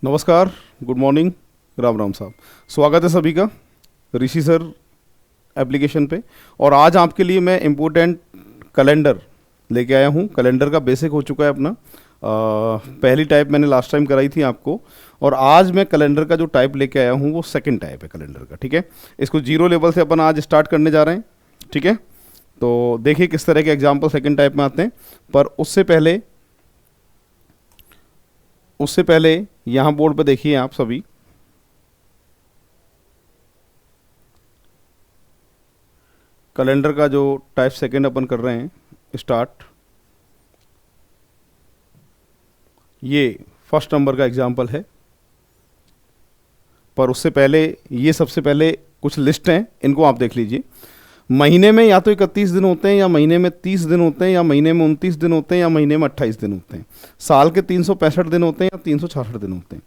नमस्कार, good morning, Ram Ram साहब। स्वागत है सभी का ऋषि सर एप्लीकेशन पे। और आज आपके लिए मैं इम्पोर्टेंट कैलेंडर लेके आया हूँ। कैलेंडर का बेसिक हो चुका है अपना। पहली टाइप मैंने लास्ट टाइम कराई थी आपको, और आज मैं कैलेंडर का जो टाइप लेके आया हूँ वो सेकंड टाइप है कैलेंडर का। ठीक है, इसको जीरो लेवल से अपन आज स्टार्ट करने जा रहे हैं। ठीक है, तो देखिए किस तरह के एग्जाम्पल सेकंड टाइप में आते हैं। पर उससे पहले यहाँ बोर्ड पे देखिए आप सभी, कैलेंडर का जो टाइप सेकंड अपन कर रहे हैं स्टार्ट, ये फर्स्ट नंबर का एग्जाम्पल है। पर उससे पहले ये सबसे पहले कुछ लिस्ट हैं, इनको आप देख लीजिए। महीने में या तो 31 दिन होते हैं, या महीने में 30 दिन होते हैं, या महीने में 29 दिन होते हैं, या महीने में 28 दिन होते हैं। साल के 365 दिन होते हैं या 366 दिन होते हैं।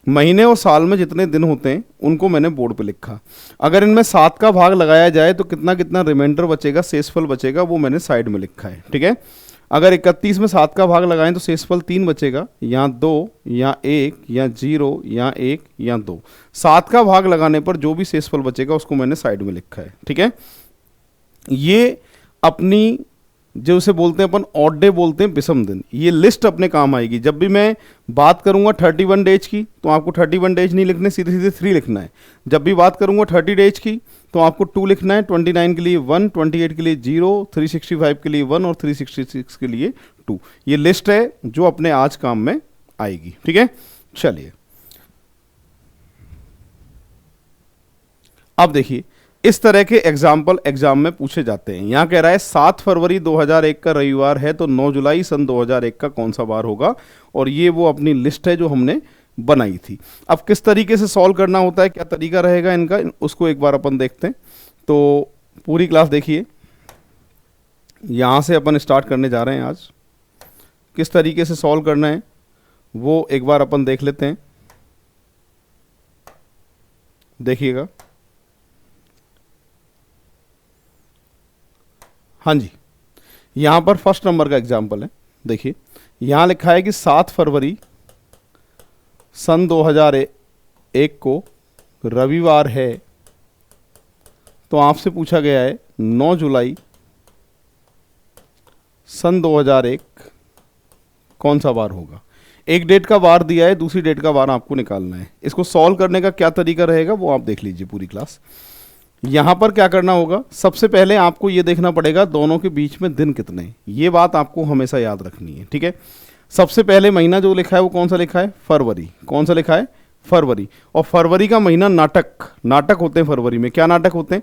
महीने और साल में जितने दिन होते हैं उनको मैंने बोर्ड पे लिखा। अगर इनमें 7 का भाग लगाया जाए तो कितना कितना रिमाइंडर बचेगा, शेषफल बचेगा, वो मैंने साइड में लिखा है। ठीक है, अगर 31 में 7 का भाग लगाएं तो शेषफल 3 बचेगा, या 2 या 1 या 0 या 1 या 2। 7 का भाग लगाने पर जो भी शेषफल बचेगा उसको मैंने साइड में लिखा है। ठीक है, ये अपनी जो उसे बोलते हैं अपन ऑड डे बोलते हैं, विषम दिन, ये लिस्ट अपने काम आएगी। जब भी मैं बात करूंगा 31 डेज की तो आपको 31 डेज नहीं लिखने, सीधे सीधे 3 लिखना है। जब भी बात करूंगा 30 डेज की तो आपको 2 लिखना है, 29 के लिए 1, 28 के लिए 0, 365 के लिए 1 और 366 के लिए 2। ये लिस्ट है जो अपने आज काम में आएगी। ठीक है, चलिए अब देखिए इस तरह के एग्जाम्पल एग्जाम में पूछे जाते हैं। यहां कह रहा है 7 फरवरी 2001 का रविवार है तो 9 जुलाई सन 2001 का कौन सा बार होगा। और ये वो अपनी लिस्ट है जो हमने बनाई थी। अब किस तरीके से सॉल्व करना होता है, क्या तरीका रहेगा इनका, उसको एक बार अपन देखते हैं। तो पूरी क्लास देखिए, यहां से अपन स्टार्ट करने जा रहे हैं। आज किस तरीके से सॉल्व करना है वो एक बार अपन देख लेते हैं। देखिएगा, हाँ जी, यहाँ पर फर्स्ट नंबर का एग्जाम्पल है। देखिए यहाँ लिखा है कि 7 फरवरी सन 2001 को रविवार है, तो आपसे पूछा गया है 9 जुलाई सन 2001 कौन सा बार होगा। एक डेट का बार दिया है, दूसरी डेट का बार आपको निकालना है। इसको सॉल्व करने का क्या तरीका रहेगा वो आप देख लीजिए पूरी क्लास। यहां पर क्या करना होगा, सबसे पहले आपको यह देखना पड़ेगा दोनों के बीच में दिन कितने हैं। ये बात आपको हमेशा याद रखनी है। ठीक है, सबसे पहले महीना जो लिखा है वो कौन सा लिखा है, फरवरी। कौन सा लिखा है, फरवरी। और फरवरी का महीना नाटक होते हैं फरवरी में। क्या नाटक होते हैं,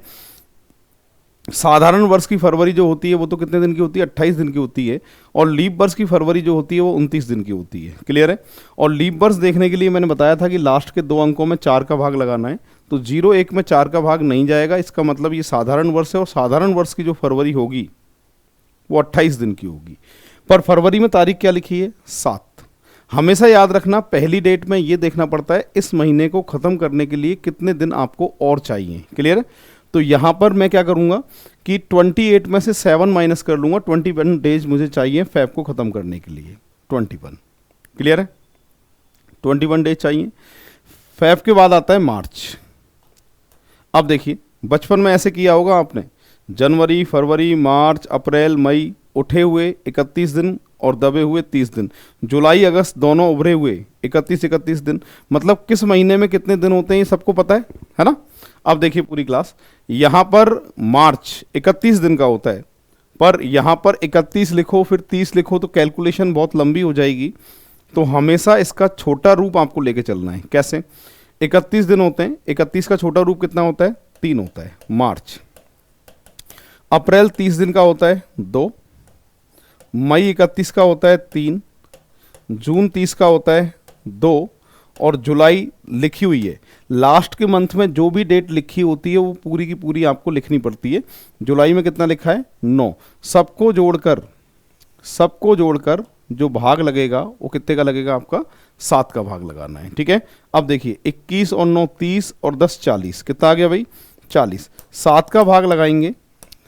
साधारण वर्ष की फरवरी जो होती है वो तो कितने दिन की होती है, 28 दिन की होती है। और लीप वर्ष की फरवरी जो होती है वो 29 दिन की होती है। क्लियर है। और लीप वर्ष देखने के लिए मैंने बताया था कि लास्ट के 2 अंकों में 4 का भाग लगाना है। तो 0-1 में 4 का भाग नहीं जाएगा, इसका मतलब ये साधारण वर्ष है। और साधारण वर्ष की जो फरवरी होगी वो 28 दिन की होगी। पर फरवरी में तारीख क्या लिखी है, 7। हमेशा याद रखना, पहली डेट में ये देखना पड़ता है इस महीने को ख़त्म करने के लिए कितने दिन आपको और चाहिए। क्लियर है। तो यहाँ पर मैं क्या करूँगा कि 28 में से 7 माइनस कर लूँगा। 21 डेज मुझे चाहिए फेब को ख़त्म करने के लिए, 21। क्लियर है, 21 डेज चाहिए। फेब के बाद आता है मार्च। अब देखिए बचपन में ऐसे किया होगा आपने, जनवरी, फरवरी, मार्च, अप्रैल, मई, उठे हुए 31 दिन और दबे हुए 30 दिन। जुलाई अगस्त दोनों उभरे हुए 31 दिन। मतलब किस महीने में कितने दिन होते हैं ये सबको पता है ना। अब देखिए पूरी क्लास, यहाँ पर मार्च 31 दिन का होता है, पर यहाँ पर 31 लिखो फिर 30 लिखो तो कैलकुलेशन बहुत लंबी हो जाएगी। तो हमेशा इसका छोटा रूप आपको लेके चलना है। कैसे, 31 दिन होते हैं, 31 का छोटा रूप कितना होता है, 3 होता है, मार्च। अप्रैल 30 दिन का होता है, 2। मई 31 का होता है, 3। जून 30 का होता है, 2। और जुलाई लिखी हुई है, लास्ट के मंथ में जो भी डेट लिखी होती है वो पूरी की पूरी आपको लिखनी पड़ती है। जुलाई में कितना लिखा है, 9। सबको जोड़कर जो भाग लगेगा वो कितने का लगेगा, आपका 7 का भाग लगाना है। ठीक है, अब देखिए 21 और 9 30 और 10 40, कितना आ गया भाई, 40। 7 का भाग लगाएंगे,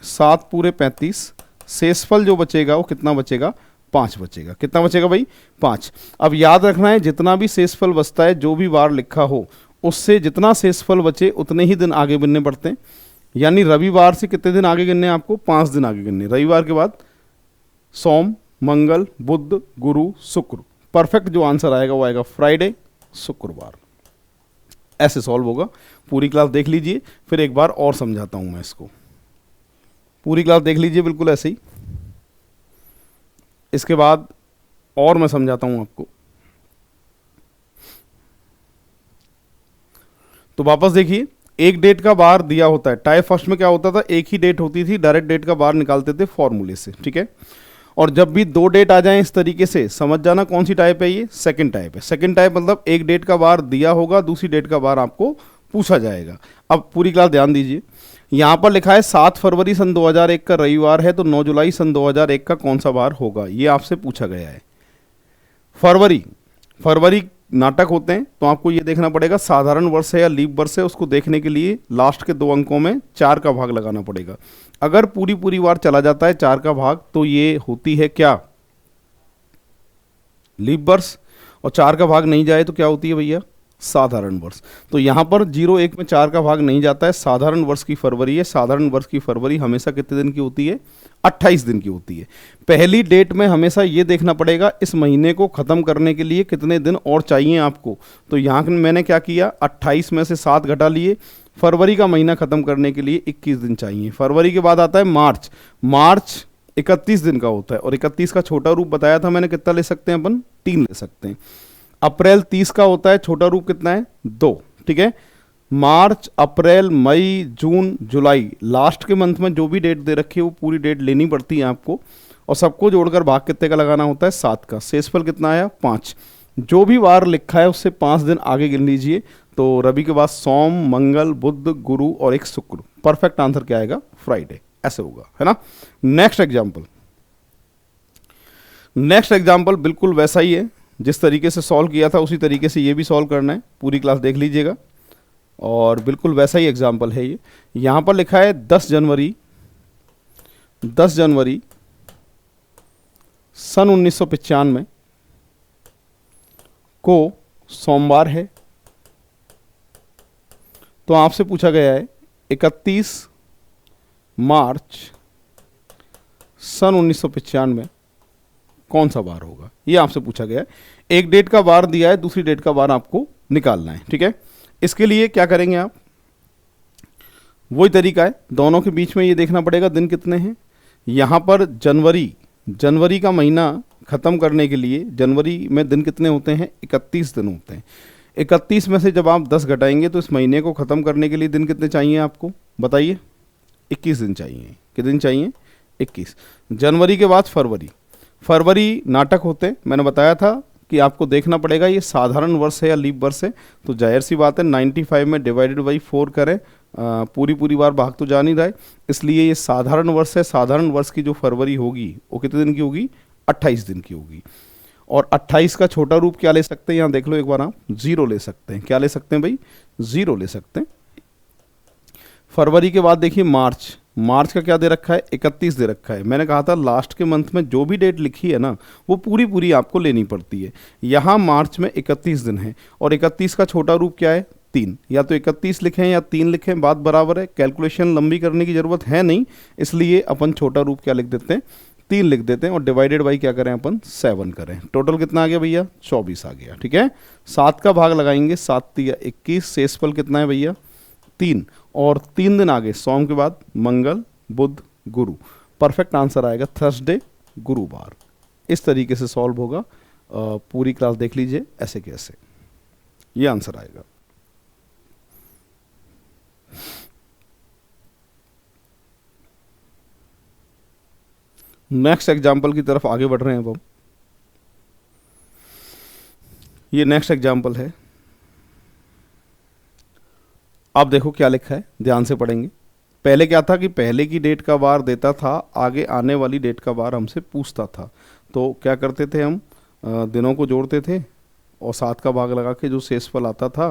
7 पूरे 35। शेषफल जो बचेगा वो कितना बचेगा, 5 बचेगा। कितना बचेगा भाई? 5। अब याद रखना है जितना भी शेषफल बचता है, जो भी वार लिखा हो, उससे जितना शेषफल बचे उतने ही दिन आगे गिनने पड़ते हैं। यानी रविवार से कितने दिन आगे गिनने हैं आपको? 5 दिन आगे गिनने। रविवार के बाद सोम, मंगल, बुध, गुरु, शुक्र। परफेक्ट जो आंसर आएगा वो आएगा फ्राइडे, शुक्रवार। ऐसे सॉल्व होगा। पूरी क्लास देख लीजिए, फिर एक बार और समझाता हूं मैं इसको। पूरी क्लास देख लीजिए बिल्कुल ऐसे ही, इसके बाद और मैं समझाता हूं आपको। तो वापस देखिए, एक डेट का बार दिया होता है। टाइप फर्स्ट में क्या होता था? एक ही डेट होती थी, डायरेक्ट डेट का बार निकालते थे फॉर्मूले से, ठीक है। और जब भी 2 डेट आ जाएं इस तरीके से, समझ जाना कौन सी टाइप है ये? सेकंड टाइप है। सेकंड टाइप मतलब एक डेट का बार दिया होगा, दूसरी डेट का बार आपको पूछा जाएगा। अब पूरी क्लास ध्यान दीजिए, यहां पर लिखा है 7 फरवरी सन 2001 का रविवार है, तो 9 जुलाई सन 2001 का कौन सा बार होगा, ये आपसे पूछा गया है। फरवरी नाटक होते हैं, तो आपको ये देखना पड़ेगा साधारण वर्ष है या लीप वर्ष है। उसको देखने के लिए लास्ट के 2 अंकों में 4 का भाग लगाना पड़ेगा। अगर पूरी बार चला जाता है 4 का भाग, तो ये होती है क्या? लीप वर्ष। और 4 का भाग नहीं जाए तो क्या होती है भैया? साधारण वर्ष। तो यहां पर 01 में 4 का भाग नहीं जाता है, साधारण वर्ष की फरवरी है। साधारण वर्ष की फरवरी हमेशा कितने दिन की होती है? 28 दिन की होती है। पहली डेट में हमेशा ये देखना पड़ेगा इस महीने को खत्म करने के लिए कितने दिन और चाहिए आपको। तो यहां मैंने क्या किया? 28 में से 7 घटा लिए। फरवरी का महीना खत्म करने के लिए 21 दिन चाहिए। फरवरी के बाद आता है मार्च। मार्च 31 दिन का होता है, और 31 का छोटा रूप बताया था मैंने, कितना ले सकते हैं अपन? 3 ले सकते हैं। अप्रैल 30 का होता है, छोटा रूप कितना है? 2, ठीक है। मार्च, अप्रैल, मई, जून, जुलाई, लास्ट के मंथ में जो भी डेट दे रखी है वो पूरी डेट लेनी पड़ती है आपको, और सबको जोड़कर भाग कितने का लगाना होता है? 7 का। शेषफल कितना आया? 5। जो भी वार लिखा है उससे 5 दिन आगे गिन लीजिए। तो रवि के बाद सोम, मंगल, बुध, गुरु और एक शुक्र। परफेक्ट आंसर क्या आएगा? फ्राइडे। ऐसे होगा, है ना। नेक्स्ट एग्जाम्पल बिल्कुल वैसा ही है, जिस तरीके से सॉल्व किया था उसी तरीके से ये भी सॉल्व करना है। पूरी क्लास देख लीजिएगा, और बिल्कुल वैसा ही एग्जाम्पल है ये। यहां पर लिखा है 10 जनवरी सन 1995 को सोमवार है। तो आपसे पूछा गया है 31 मार्च सन 1995 कौन सा बार होगा, ये आपसे पूछा गया है। एक डेट का बार दिया है, दूसरी डेट का बार आपको निकालना है, ठीक है। इसके लिए क्या करेंगे आप? वही तरीका है, दोनों के बीच में ये देखना पड़ेगा दिन कितने हैं। यहां पर जनवरी का महीना खत्म करने के लिए जनवरी में दिन कितने होते हैं? 31 दिन होते हैं। 31 में से जब आप 10 घटाएंगे तो इस महीने को खत्म करने के लिए दिन कितने चाहिए आपको? बताइए। 21 दिन चाहिए। कितने दिन चाहिए? 21। जनवरी के बाद फरवरी नाटक होते हैं। मैंने बताया था कि आपको देखना पड़ेगा ये साधारण वर्ष है या लीप वर्ष है। तो जाहिर सी बात है 95 में डिवाइडेड बाई 4 करें, पूरी बार भाग तो जा नहीं रहा है, इसलिए ये साधारण वर्ष है। साधारण वर्ष की जो फरवरी होगी वो कितने दिन की होगी? 28 दिन की होगी। और 28 का छोटा रूप क्या ले सकते हैं? यहाँ देख लो एक बार आप, 0 ले सकते हैं। क्या ले सकते हैं भाई? 0 ले सकते हैं। फरवरी के बाद देखिए मार्च का क्या दे रखा है? 31 दे रखा है। मैंने कहा था लास्ट के मंथ में जो भी डेट लिखी है ना वो पूरी आपको लेनी पड़ती है। यहाँ मार्च में 31 दिन है, और 31 का छोटा रूप क्या है? 3। या तो 31 लिखें या 3 लिखें, बात बराबर है। कैलकुलेशन लंबी करने की जरूरत है नहीं, इसलिए अपन छोटा रूप क्या लिख देते हैं? 3 लिख देते हैं, और डिवाइडेड बाई क्या करें अपन? 7 करें। टोटल कितना आ गया भैया? 24 आ गया, ठीक है। 7 का भाग लगाएंगे, 7 या 21। शेषफल कितना है भैया? 3। और 3 दिन आगे, सोम के बाद मंगल, बुध, गुरु। परफेक्ट आंसर आएगा थर्सडे, गुरुवार। इस तरीके से सॉल्व होगा। पूरी क्लास देख लीजिए, ऐसे कैसे ये आंसर आएगा। नेक्स्ट एग्जाम्पल की तरफ आगे बढ़ रहे हैं अब हम। ये नेक्स्ट एग्जाम्पल है। अब देखो क्या लिखा है, ध्यान से पढ़ेंगे। पहले क्या था कि पहले की डेट का बार देता था, आगे आने वाली डेट का बार हमसे पूछता था। तो क्या करते थे हम? दिनों को जोड़ते थे और 7 का भाग लगा के जो शेषफल आता था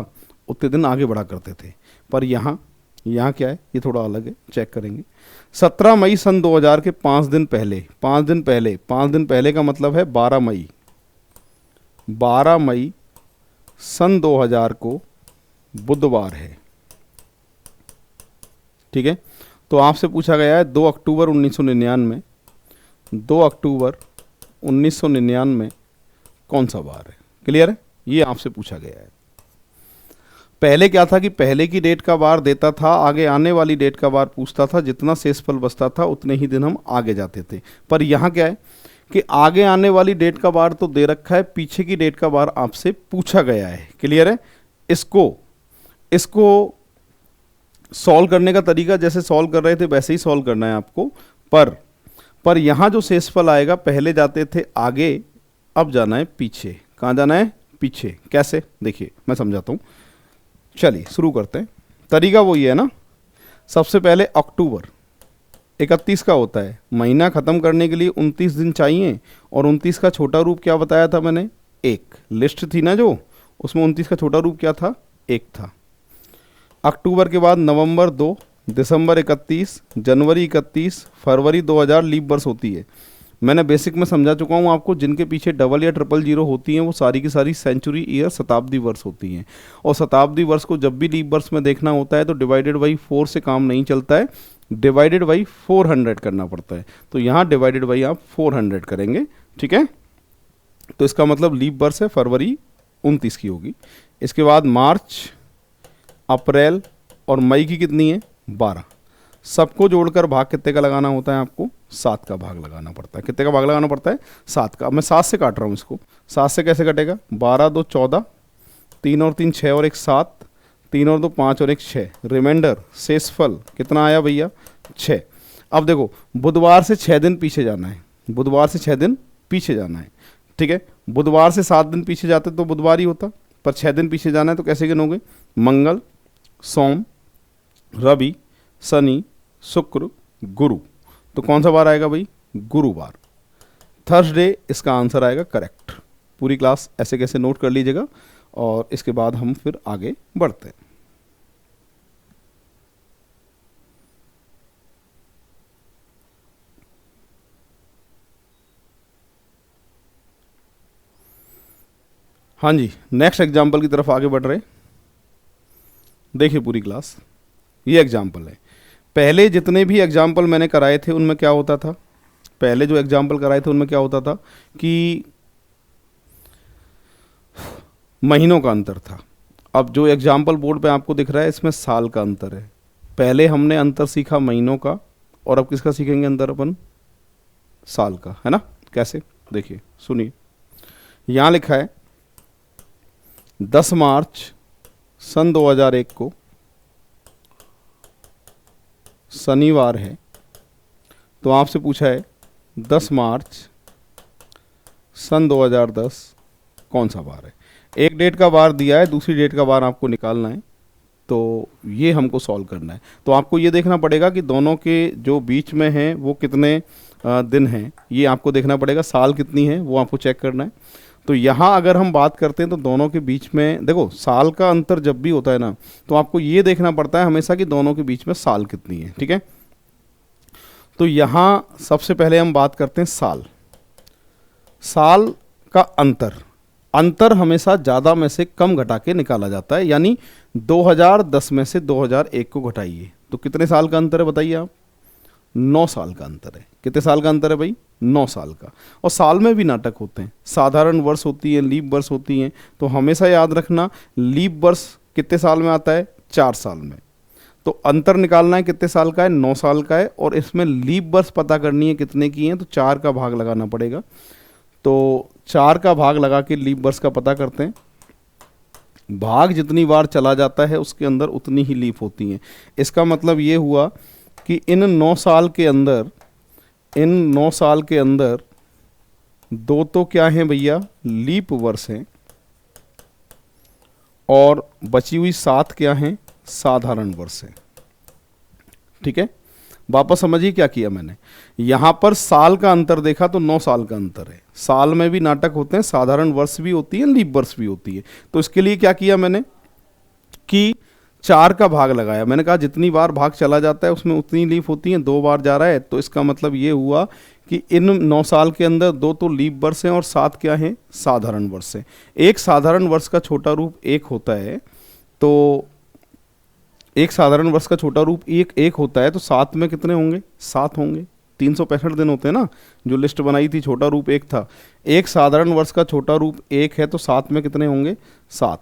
उतने दिन आगे बढ़ा करते थे। पर यहाँ यहाँ क्या है, ये थोड़ा अलग है, चेक करेंगे। 17 मई सन 2000 के 5 दिन पहले, 5 दिन पहले, 5 दिन पहले का मतलब है 12 मई, 12 मई सन 2000 को बुधवार है, ठीक है। तो आपसे पूछा गया है 2 अक्टूबर 1999, 2 अक्टूबर 1999 कौन सा वार है। क्लियर है, ये आपसे पूछा गया है। पहले क्या था कि पहले की डेट का वार देता था, आगे आने वाली डेट का वार पूछता था, जितना शेषफल बचता था उतने ही दिन हम आगे जाते थे। पर यहाँ क्या है कि आगे आने वाली डेट का वार तो दे रखा है, पीछे की डेट का वार आपसे पूछा गया है। क्लियर है, इसको सॉल्व करने का तरीका जैसे सॉल्व कर रहे थे वैसे ही सॉल्व करना है आपको। पर यहाँ जो शेषफल आएगा, पहले जाते थे आगे, अब जाना है पीछे। कहाँ जाना है, पीछे। कैसे, देखिए मैं समझाता हूँ। चलिए शुरू करते हैं। तरीका वही है ना, सबसे पहले अक्टूबर 31 का होता है, महीना ख़त्म करने के लिए 29 दिन चाहिए, और 29 का छोटा रूप क्या बताया था मैंने, 1। लिस्ट थी ना जो, उसमें 29 का छोटा रूप क्या था, 1 था। अक्टूबर के बाद नवंबर 2, दिसंबर 31, जनवरी 31, फरवरी 2000 लीप वर्ष होती है। मैंने बेसिक में समझा चुका हूँ आपको, जिनके पीछे डबल या ट्रिपल जीरो होती हैं वो सारी की सारी सेंचुरी ईयर शताब्दी वर्ष होती हैं। और शताब्दी वर्ष को जब भी लीप वर्ष में देखना होता है तो डिवाइडेड बाई 4 से काम नहीं चलता है, डिवाइडेड बाई 400 करना पड़ता है। तो यहाँ डिवाइडेड बाई आप 400 करेंगे, ठीक है। तो इसका मतलब लीप वर्ष है फरवरी 29 की होगी। इसके बाद मार्च, अप्रैल और मई की कितनी है, 12। सबको जोड़कर भाग कितने का लगाना होता है आपको, 7 का भाग लगाना पड़ता है। कितने का भाग लगाना पड़ता है, 7 का। मैं 7 से काट रहा हूँ इसको, 7 से कैसे कटेगा, 12 2 14, 3 और 3 6 और 1 7, 3 और 2 5 और 1 6, रिमाइंडर शेषफल कितना आया भैया, 6। अब देखो बुधवार से 6 दिन पीछे जाना है, बुधवार से 6 दिन पीछे जाना है, ठीक है। बुधवार से 7 दिन पीछे जाते तो बुधवार ही होता, पर 6 दिन पीछे जाना है तो कैसे गिनोगे, मंगल, सोम, रवि, शनि, शुक्र, गुरु। तो कौन सा वार आएगा भाई, गुरुवार, थर्सडे इसका आंसर आएगा करेक्ट। पूरी क्लास ऐसे कैसे नोट कर लीजिएगा, और इसके बाद हम फिर आगे बढ़ते हैं। हाँ जी, नेक्स्ट एग्जाम्पल की तरफ आगे बढ़ रहे। देखिए पूरी क्लास, ये एग्जाम्पल है। पहले जितने भी एग्जाम्पल मैंने कराए थे उनमें क्या होता था, पहले जो एग्जाम्पल कराए थे उनमें क्या होता था कि महीनों का अंतर था। अब जो एग्जाम्पल बोर्ड पे आपको दिख रहा है इसमें साल का अंतर है। पहले हमने अंतर सीखा महीनों का, और अब किसका सीखेंगे अंतर अपन, साल का, है ना। कैसे, देखिए सुनिए, यहाँ लिखा है 10 मार्च सन 2001 को शनिवार है। तो आपसे पूछा है 10 मार्च सन 2010 कौन सा वार है। एक डेट का वार दिया है, दूसरी डेट का वार आपको निकालना है, तो ये हमको सॉल्व करना है। तो आपको ये देखना पड़ेगा कि दोनों के जो बीच में हैं वो कितने दिन हैं, ये आपको देखना पड़ेगा। साल कितनी है वो आपको चेक करना है। तो यहाँ अगर हम बात करते हैं तो दोनों के बीच में देखो, साल का अंतर जब भी होता है ना, तो आपको ये देखना पड़ता है हमेशा कि दोनों के बीच में साल कितनी है, ठीक है। तो यहाँ सबसे पहले हम बात करते हैं साल। साल का अंतर हमेशा ज़्यादा में से कम घटा के निकाला जाता है, यानी 2010 में से 2001 को घटाइए। तो कितने साल का अंतर है बताइए आप, 9 साल का अंतर है। कितने साल का अंतर है भाई, 9 साल का। और साल में भी नाटक होते हैं, साधारण वर्ष होती है, लीप वर्ष होती हैं। तो हमेशा याद रखना लीप वर्ष कितने साल में आता है, 4 साल में। तो अंतर निकालना है कितने साल का है, 9 साल का है। और इसमें लीप वर्ष पता करनी है कितने की हैं, तो 4 का भाग लगाना पड़ेगा। तो 4 का भाग लगा के लीप वर्ष का पता करते हैं। भाग जितनी बार चला जाता है उसके अंदर उतनी ही लीप होती हैं। इसका मतलब ये हुआ कि इन 9 साल के अंदर 2 तो क्या हैं भैया, लीप वर्ष हैं, और बची हुई 7 क्या हैं, साधारण वर्ष हैं, ठीक है। वापस समझिए क्या किया मैंने, यहाँ पर साल का अंतर देखा तो 9 साल का अंतर है। साल में भी नाटक होते हैं, साधारण वर्ष भी होती है, लीप वर्ष भी होती है। तो इसके लिए क्या किया मैंने कि 4 का भाग लगाया, मैंने कहा जितनी बार भाग चला जाता है उसमें उतनी लीफ होती हैं, 2 बार जा रहा है तो इसका मतलब ये हुआ कि इन 9 साल के अंदर 2 तो लीप वर्ष हैं और 7 क्या हैं, साधारण वर्ष हैं। एक साधारण वर्ष का छोटा रूप 1 होता है, तो एक साधारण वर्ष का छोटा रूप एक होता है, तो 7 में कितने होंगे, 7 होंगे। 365 दिन होते हैं ना, जो लिस्ट बनाई थी छोटा रूप 1 था। एक साधारण वर्ष का छोटा रूप 1 है तो 7 में कितने होंगे, 7।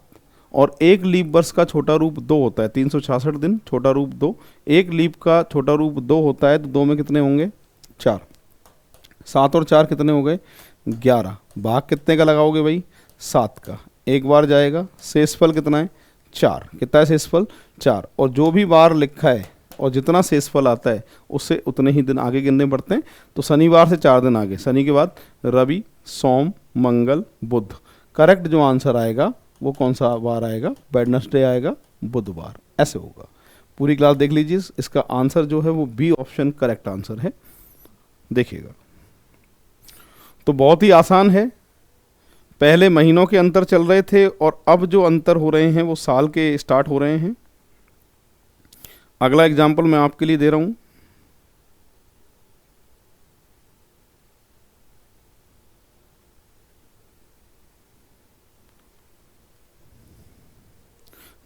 और एक लीप वर्ष का छोटा रूप 2 होता है, 366 दिन, छोटा रूप 2। एक लीप का छोटा रूप 2 होता है तो 2 में कितने होंगे, 4। 7 और 4 कितने हो गए, 11। भाग कितने का लगाओगे भाई, 7 का। एक बार जाएगा, शेषफल कितना है, 4। कितना है शेषफल, 4। और जो भी बार लिखा है और जितना शेषफल आता है उससे उतने ही दिन आगे गिनने पड़ते हैं। तो शनिवार से 4 दिन आगे, शनि के बाद रवि, सोम, मंगल, बुध। करेक्ट जो आंसर आएगा वो कौन सा वार आएगा, वेडनेसडे आएगा, बुधवार। ऐसे होगा। पूरी क्लास देख लीजिए, इसका आंसर जो है वो बी ऑप्शन करेक्ट आंसर है, देखिएगा। तो बहुत ही आसान है। पहले महीनों के अंतर चल रहे थे और अब जो अंतर हो रहे हैं वो साल के स्टार्ट हो रहे हैं। अगला एग्जाम्पल मैं आपके लिए दे रहा हूं।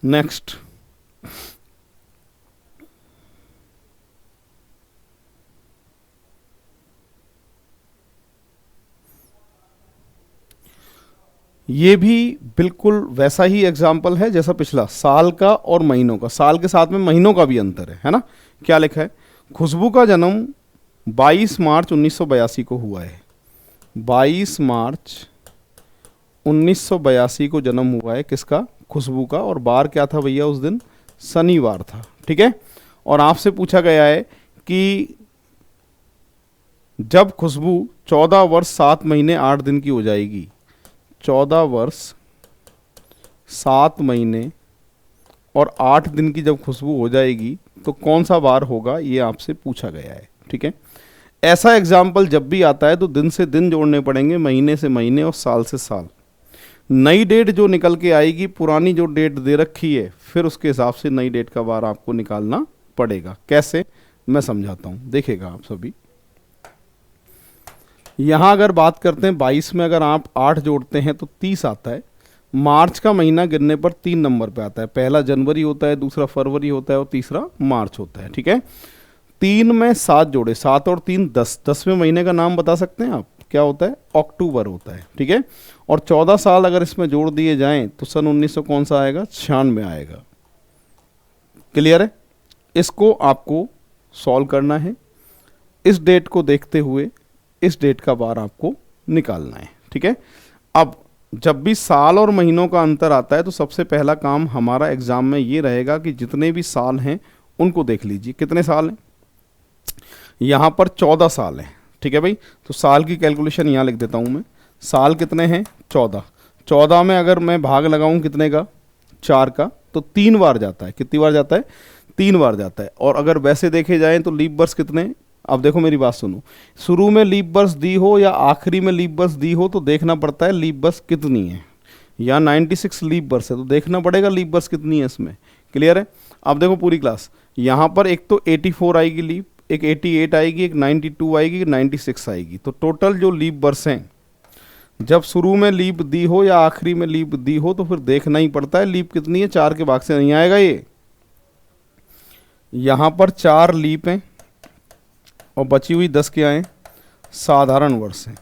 नेक्स्ट, ये भी बिल्कुल वैसा ही एग्जाम्पल है जैसा पिछला, साल का और महीनों का। साल के साथ में महीनों का भी अंतर है ना। क्या लिखा है, खुशबू का जन्म 22 मार्च 1982 को हुआ है। 22 मार्च 1982 को जन्म हुआ है किसका, खुशबू का। और बार क्या था भैया उस दिन, शनिवार था। ठीक है। और आपसे पूछा गया है कि जब खुशबू 14 वर्ष 7 महीने 8 दिन की हो जाएगी, 14 वर्ष 7 महीने और 8 दिन की जब खुशबू हो जाएगी तो कौन सा वार होगा, ये आपसे पूछा गया है। ठीक है। ऐसा एग्जाम्पल जब भी आता है तो दिन से दिन जोड़ने पड़ेंगे, महीने से महीने और साल से साल। नई डेट जो निकल के आएगी, पुरानी जो डेट दे रखी है फिर उसके हिसाब से नई डेट का वार आपको निकालना पड़ेगा। कैसे, मैं समझाता हूँ, देखिएगा आप सभी। यहाँ अगर बात करते हैं 22 में अगर आप 8 जोड़ते हैं तो 30 आता है। मार्च का महीना गिनने पर 3 नंबर पे आता है, पहला जनवरी होता है, दूसरा फरवरी होता है और तीसरा मार्च होता है। ठीक है। 3 में 7 जोड़े, 7 और 3 10, 10वें महीने का नाम बता सकते हैं आप, क्या होता है, अक्टूबर होता है। ठीक है। और 14 साल अगर इसमें जोड़ दिए जाएं तो सन 1900 कौन सा आएगा, 96 आएगा। क्लियर है। इसको आपको सॉल्व करना है, इस डेट को देखते हुए इस डेट का बार आपको निकालना है। ठीक है। अब जब भी साल और महीनों का अंतर आता है तो सबसे पहला काम हमारा एग्जाम में ये रहेगा कि जितने भी साल हैं उनको देख लीजिए। कितने साल हैं, यहाँ पर 14 साल हैं। ठीक है भाई। तो साल की कैलकुलेशन यहाँ लिख देता हूँ मैं। साल कितने हैं, 14। 14 में अगर मैं भाग लगाऊँ कितने का, 4 का, तो 3 बार जाता है। कितनी बार जाता है, 3 बार जाता है। और अगर वैसे देखे जाएँ तो लीप वर्ष कितने, अब देखो मेरी बात सुनो, शुरू में लीप वर्ष दी हो या आखिरी में लीप वर्ष दी हो तो देखना पड़ता है लीप वर्ष कितनी है। या 96 लीप वर्ष है तो देखना पड़ेगा लीप वर्ष कितनी है इसमें। क्लियर है। अब देखो पूरी क्लास, यहाँ पर एक तो 84 आएगी लीप, एक 88 आएगी, एक 92 आएगी, एक 96 आएगी। तो टोटल जो लीप वर्ष हैं, जब शुरू में लीप दी हो या आखिरी में लीप दी हो तो फिर देखना ही पड़ता है लीप कितनी है। 4 के भाग से नहीं आएगा ये। यहाँ पर 4 लीप हैं और बची हुई 10 क्या हैं, साधारण वर्ष हैं।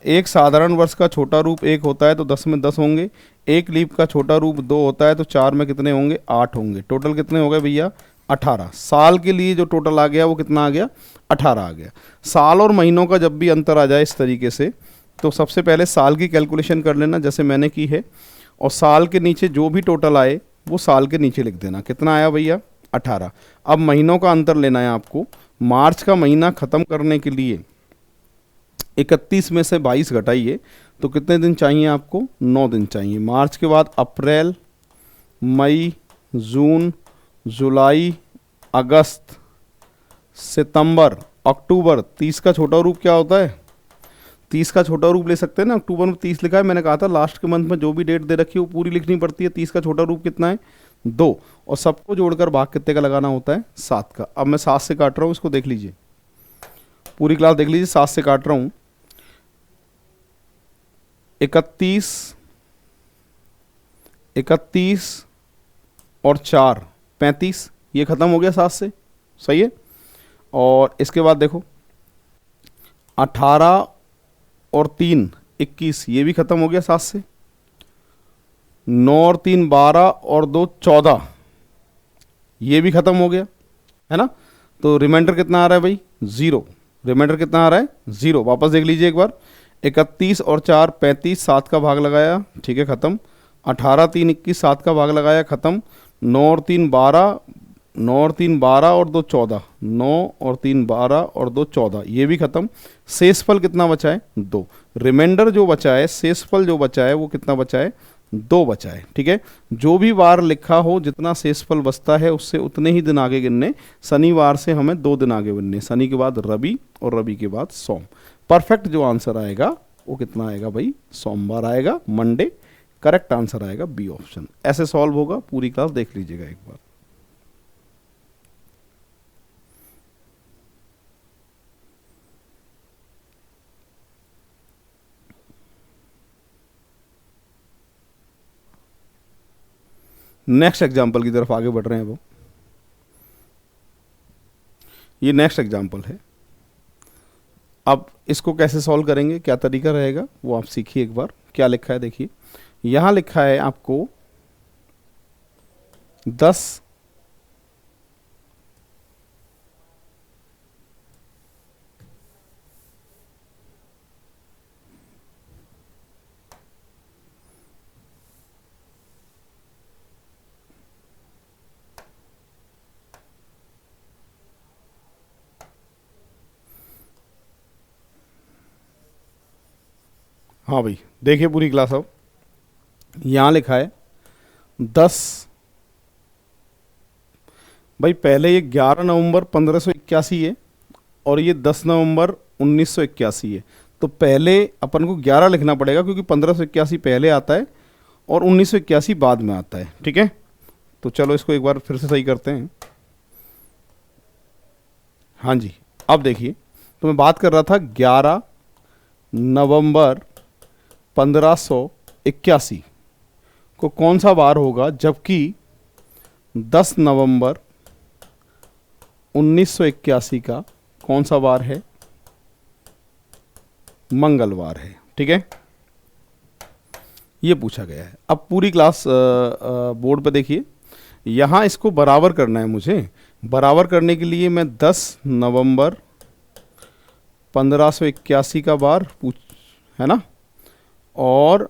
एक साधारण वर्ष का छोटा रूप 1 होता है तो 10 में 10 होंगे। एक लीप का छोटा रूप 2 होता है तो 4 में कितने होंगे, 8 होंगे। टोटल कितने हो गए भैया, 18। साल के लिए जो टोटल आ गया वो कितना आ गया, 18 आ गया। साल और महीनों का जब भी अंतर आ जाए इस तरीके से तो सबसे पहले साल की कैलकुलेशन कर लेना जैसे मैंने की है, और साल के नीचे जो भी टोटल आए वो साल के नीचे लिख देना। कितना आया भैया, 18। अब महीनों का अंतर लेना है आपको। मार्च का महीना ख़त्म करने के लिए 31 में से 22 घटाइए तो कितने दिन चाहिए आपको, 9 दिन चाहिए। मार्च के बाद अप्रैल, मई, जून, जुलाई, अगस्त, सितंबर, अक्टूबर। 30 का छोटा रूप क्या होता है, 30 का छोटा रूप ले सकते हैं ना। अक्टूबर में 30 लिखा है, मैंने कहा था लास्ट के मंथ में जो भी डेट दे रखी है वो पूरी लिखनी पड़ती है। 30 का छोटा रूप कितना है, 2, और सबको जोड़कर भाग कितने का लगाना होता है? 7 का। अब मैं 7 से काट रहा हूँ, इसको देख लीजिए, पूरी क्लास देख लीजिए, 7 से काट रहा हूँ। 31, 31 और 4 35, ये खत्म हो गया 7 से, सही है। और इसके बाद देखो 18 और 3 21, ये भी खत्म हो गया 7 से। 9 और 3 12 और 2 14, ये भी खत्म हो गया, है ना। तो रिमाइंडर कितना आ रहा है भाई? 0। रिमाइंडर कितना आ रहा है? 0। वापस देख लीजिए एक बार, 31 और 4 35, 7 का भाग लगाया, ठीक है, खत्म। 18 3 21, 7 का भाग लगाया, खत्म। 9 और 3 12, 9 और 3 12 और 2 14, 9 और 3 12 और 2 14, ये भी खत्म। शेषफल कितना बचा है? 2। रिमाइंडर जो बचा है, शेषफल जो बचा है वो कितना बचा है? 2 बचा है, ठीक है। जो भी वार लिखा हो, जितना शेषफल बचता है उससे उतने ही दिन आगे गिनने। शनिवार से हमें 2 दिन आगे गिनने, शनि के बाद रवि और रवि के बाद सोम। परफेक्ट जो आंसर आएगा वो कितना आएगा भाई? सोमवार आएगा, मंडे। करेक्ट आंसर आएगा बी ऑप्शन। ऐसे सॉल्व होगा, पूरी क्लास देख लीजिएगा एक बार। नेक्स्ट एग्जाम्पल की तरफ आगे बढ़ रहे हैं वो। ये नेक्स्ट एग्जाम्पल है। अब इसको कैसे सॉल्व करेंगे, क्या तरीका रहेगा, वो आप सीखिए एक बार। क्या लिखा है देखिए, यहां लिखा है आपको 10, हाँ भाई देखिए पूरी क्लास। अब यहां लिखा है 10, भाई पहले ये 11 नवंबर 1581 है और ये 10 नवंबर 1981 है। तो पहले अपन को 11 लिखना पड़ेगा क्योंकि 1581 पहले आता है और 1981 बाद में आता है, ठीक है। तो चलो इसको एक बार फिर से सही करते हैं। हाँ जी, अब देखिए, तो मैं बात कर रहा था 11 नवंबर 1581 को कौन सा वार होगा, जबकि 10 नवंबर 1981 का कौन सा वार है? मंगलवार है, ठीक है। ये पूछा गया है। अब पूरी क्लास बोर्ड पे देखिए, यहाँ इसको बराबर करना है मुझे। बराबर करने के लिए मैं 10 नवंबर 1581 का वार पूछ, है ना, और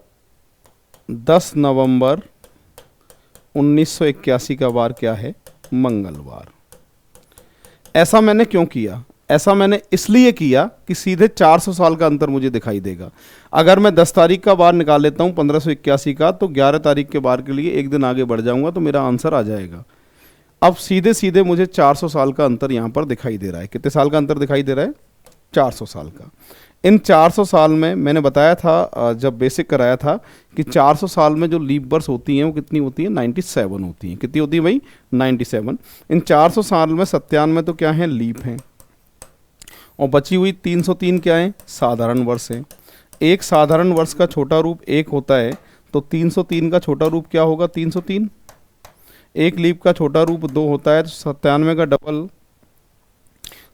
10 नवंबर 1981 का वार क्या है? मंगलवार। ऐसा मैंने क्यों किया? ऐसा मैंने इसलिए किया कि सीधे 400 साल का अंतर मुझे दिखाई देगा। अगर मैं 10 तारीख का बार निकाल लेता हूँ 1581 का, तो 11 तारीख के बार के लिए एक दिन आगे बढ़ जाऊंगा, तो मेरा आंसर आ जाएगा। अब सीधे सीधे मुझे 400 साल का अंतर यहाँ पर दिखाई दे रहा है। कितने साल का अंतर दिखाई दे रहा है? 400 साल का। इन 400 साल में मैंने बताया था जब बेसिक कराया था कि 400 साल में जो लीप वर्ष होती हैं वो कितनी होती है? 97 होती हैं। कितनी होती है भाई? 97। इन 400 साल में 97 तो क्या है? लीप हैं। और बची हुई 303 क्या है? साधारण वर्ष है। एक साधारण वर्ष का छोटा रूप 1 होता है, तो 303 का छोटा रूप क्या होगा? 303। एक लीप का छोटा रूप 2 होता है, तो 97 का डबल,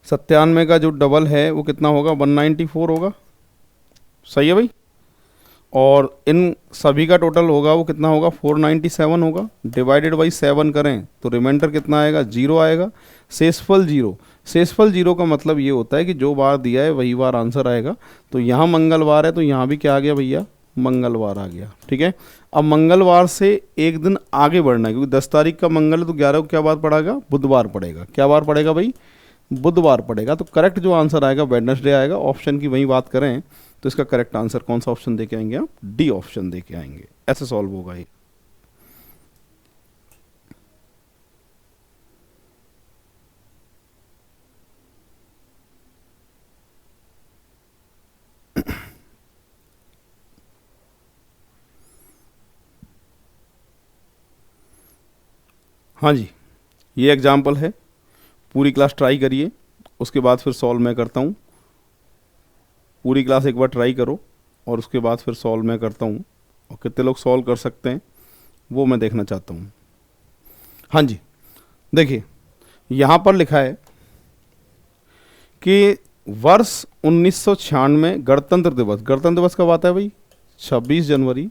97 का जो डबल है वो कितना होगा? 194 होगा, सही है भाई। और इन सभी का टोटल होगा वो कितना होगा? 497 होगा। डिवाइडेड बाई 7 करें तो रिमाइंडर कितना आएगा? 0 आएगा। शेषफल 0। शेषफल 0 का मतलब ये होता है कि जो बार दिया है वही बार आंसर आएगा। तो यहाँ मंगलवार है तो यहाँ भी क्या आ गया भैया? मंगलवार आ गया, ठीक है। अब मंगलवार से एक दिन आगे बढ़ना है, क्योंकि 10 तारीख का मंगल है तो 11 को क्या बार पड़ेगा? बुधवार पड़ेगा। क्या बार पड़ेगा भाई? बुधवार पड़ेगा। तो करेक्ट जो आंसर आएगा वेडनेसडे आएगा। ऑप्शन की वही बात करें तो इसका करेक्ट आंसर कौन सा ऑप्शन दे के आएंगे आप? डी ऑप्शन दे के आएंगे। ऐसे सॉल्व होगा ये। हाँ जी, ये एग्जाम्पल है, पूरी क्लास ट्राई करिए, उसके बाद फिर सॉल्व मैं करता हूँ। पूरी क्लास एक बार ट्राई करो और उसके बाद फिर सॉल्व मैं करता हूँ, और कितने लोग सॉल्व कर सकते हैं वो मैं देखना चाहता हूँ। हाँ जी, देखिए यहाँ पर लिखा है कि वर्ष 1996 गणतंत्र दिवस, गणतंत्र दिवस कब आता है भाई? 26 जनवरी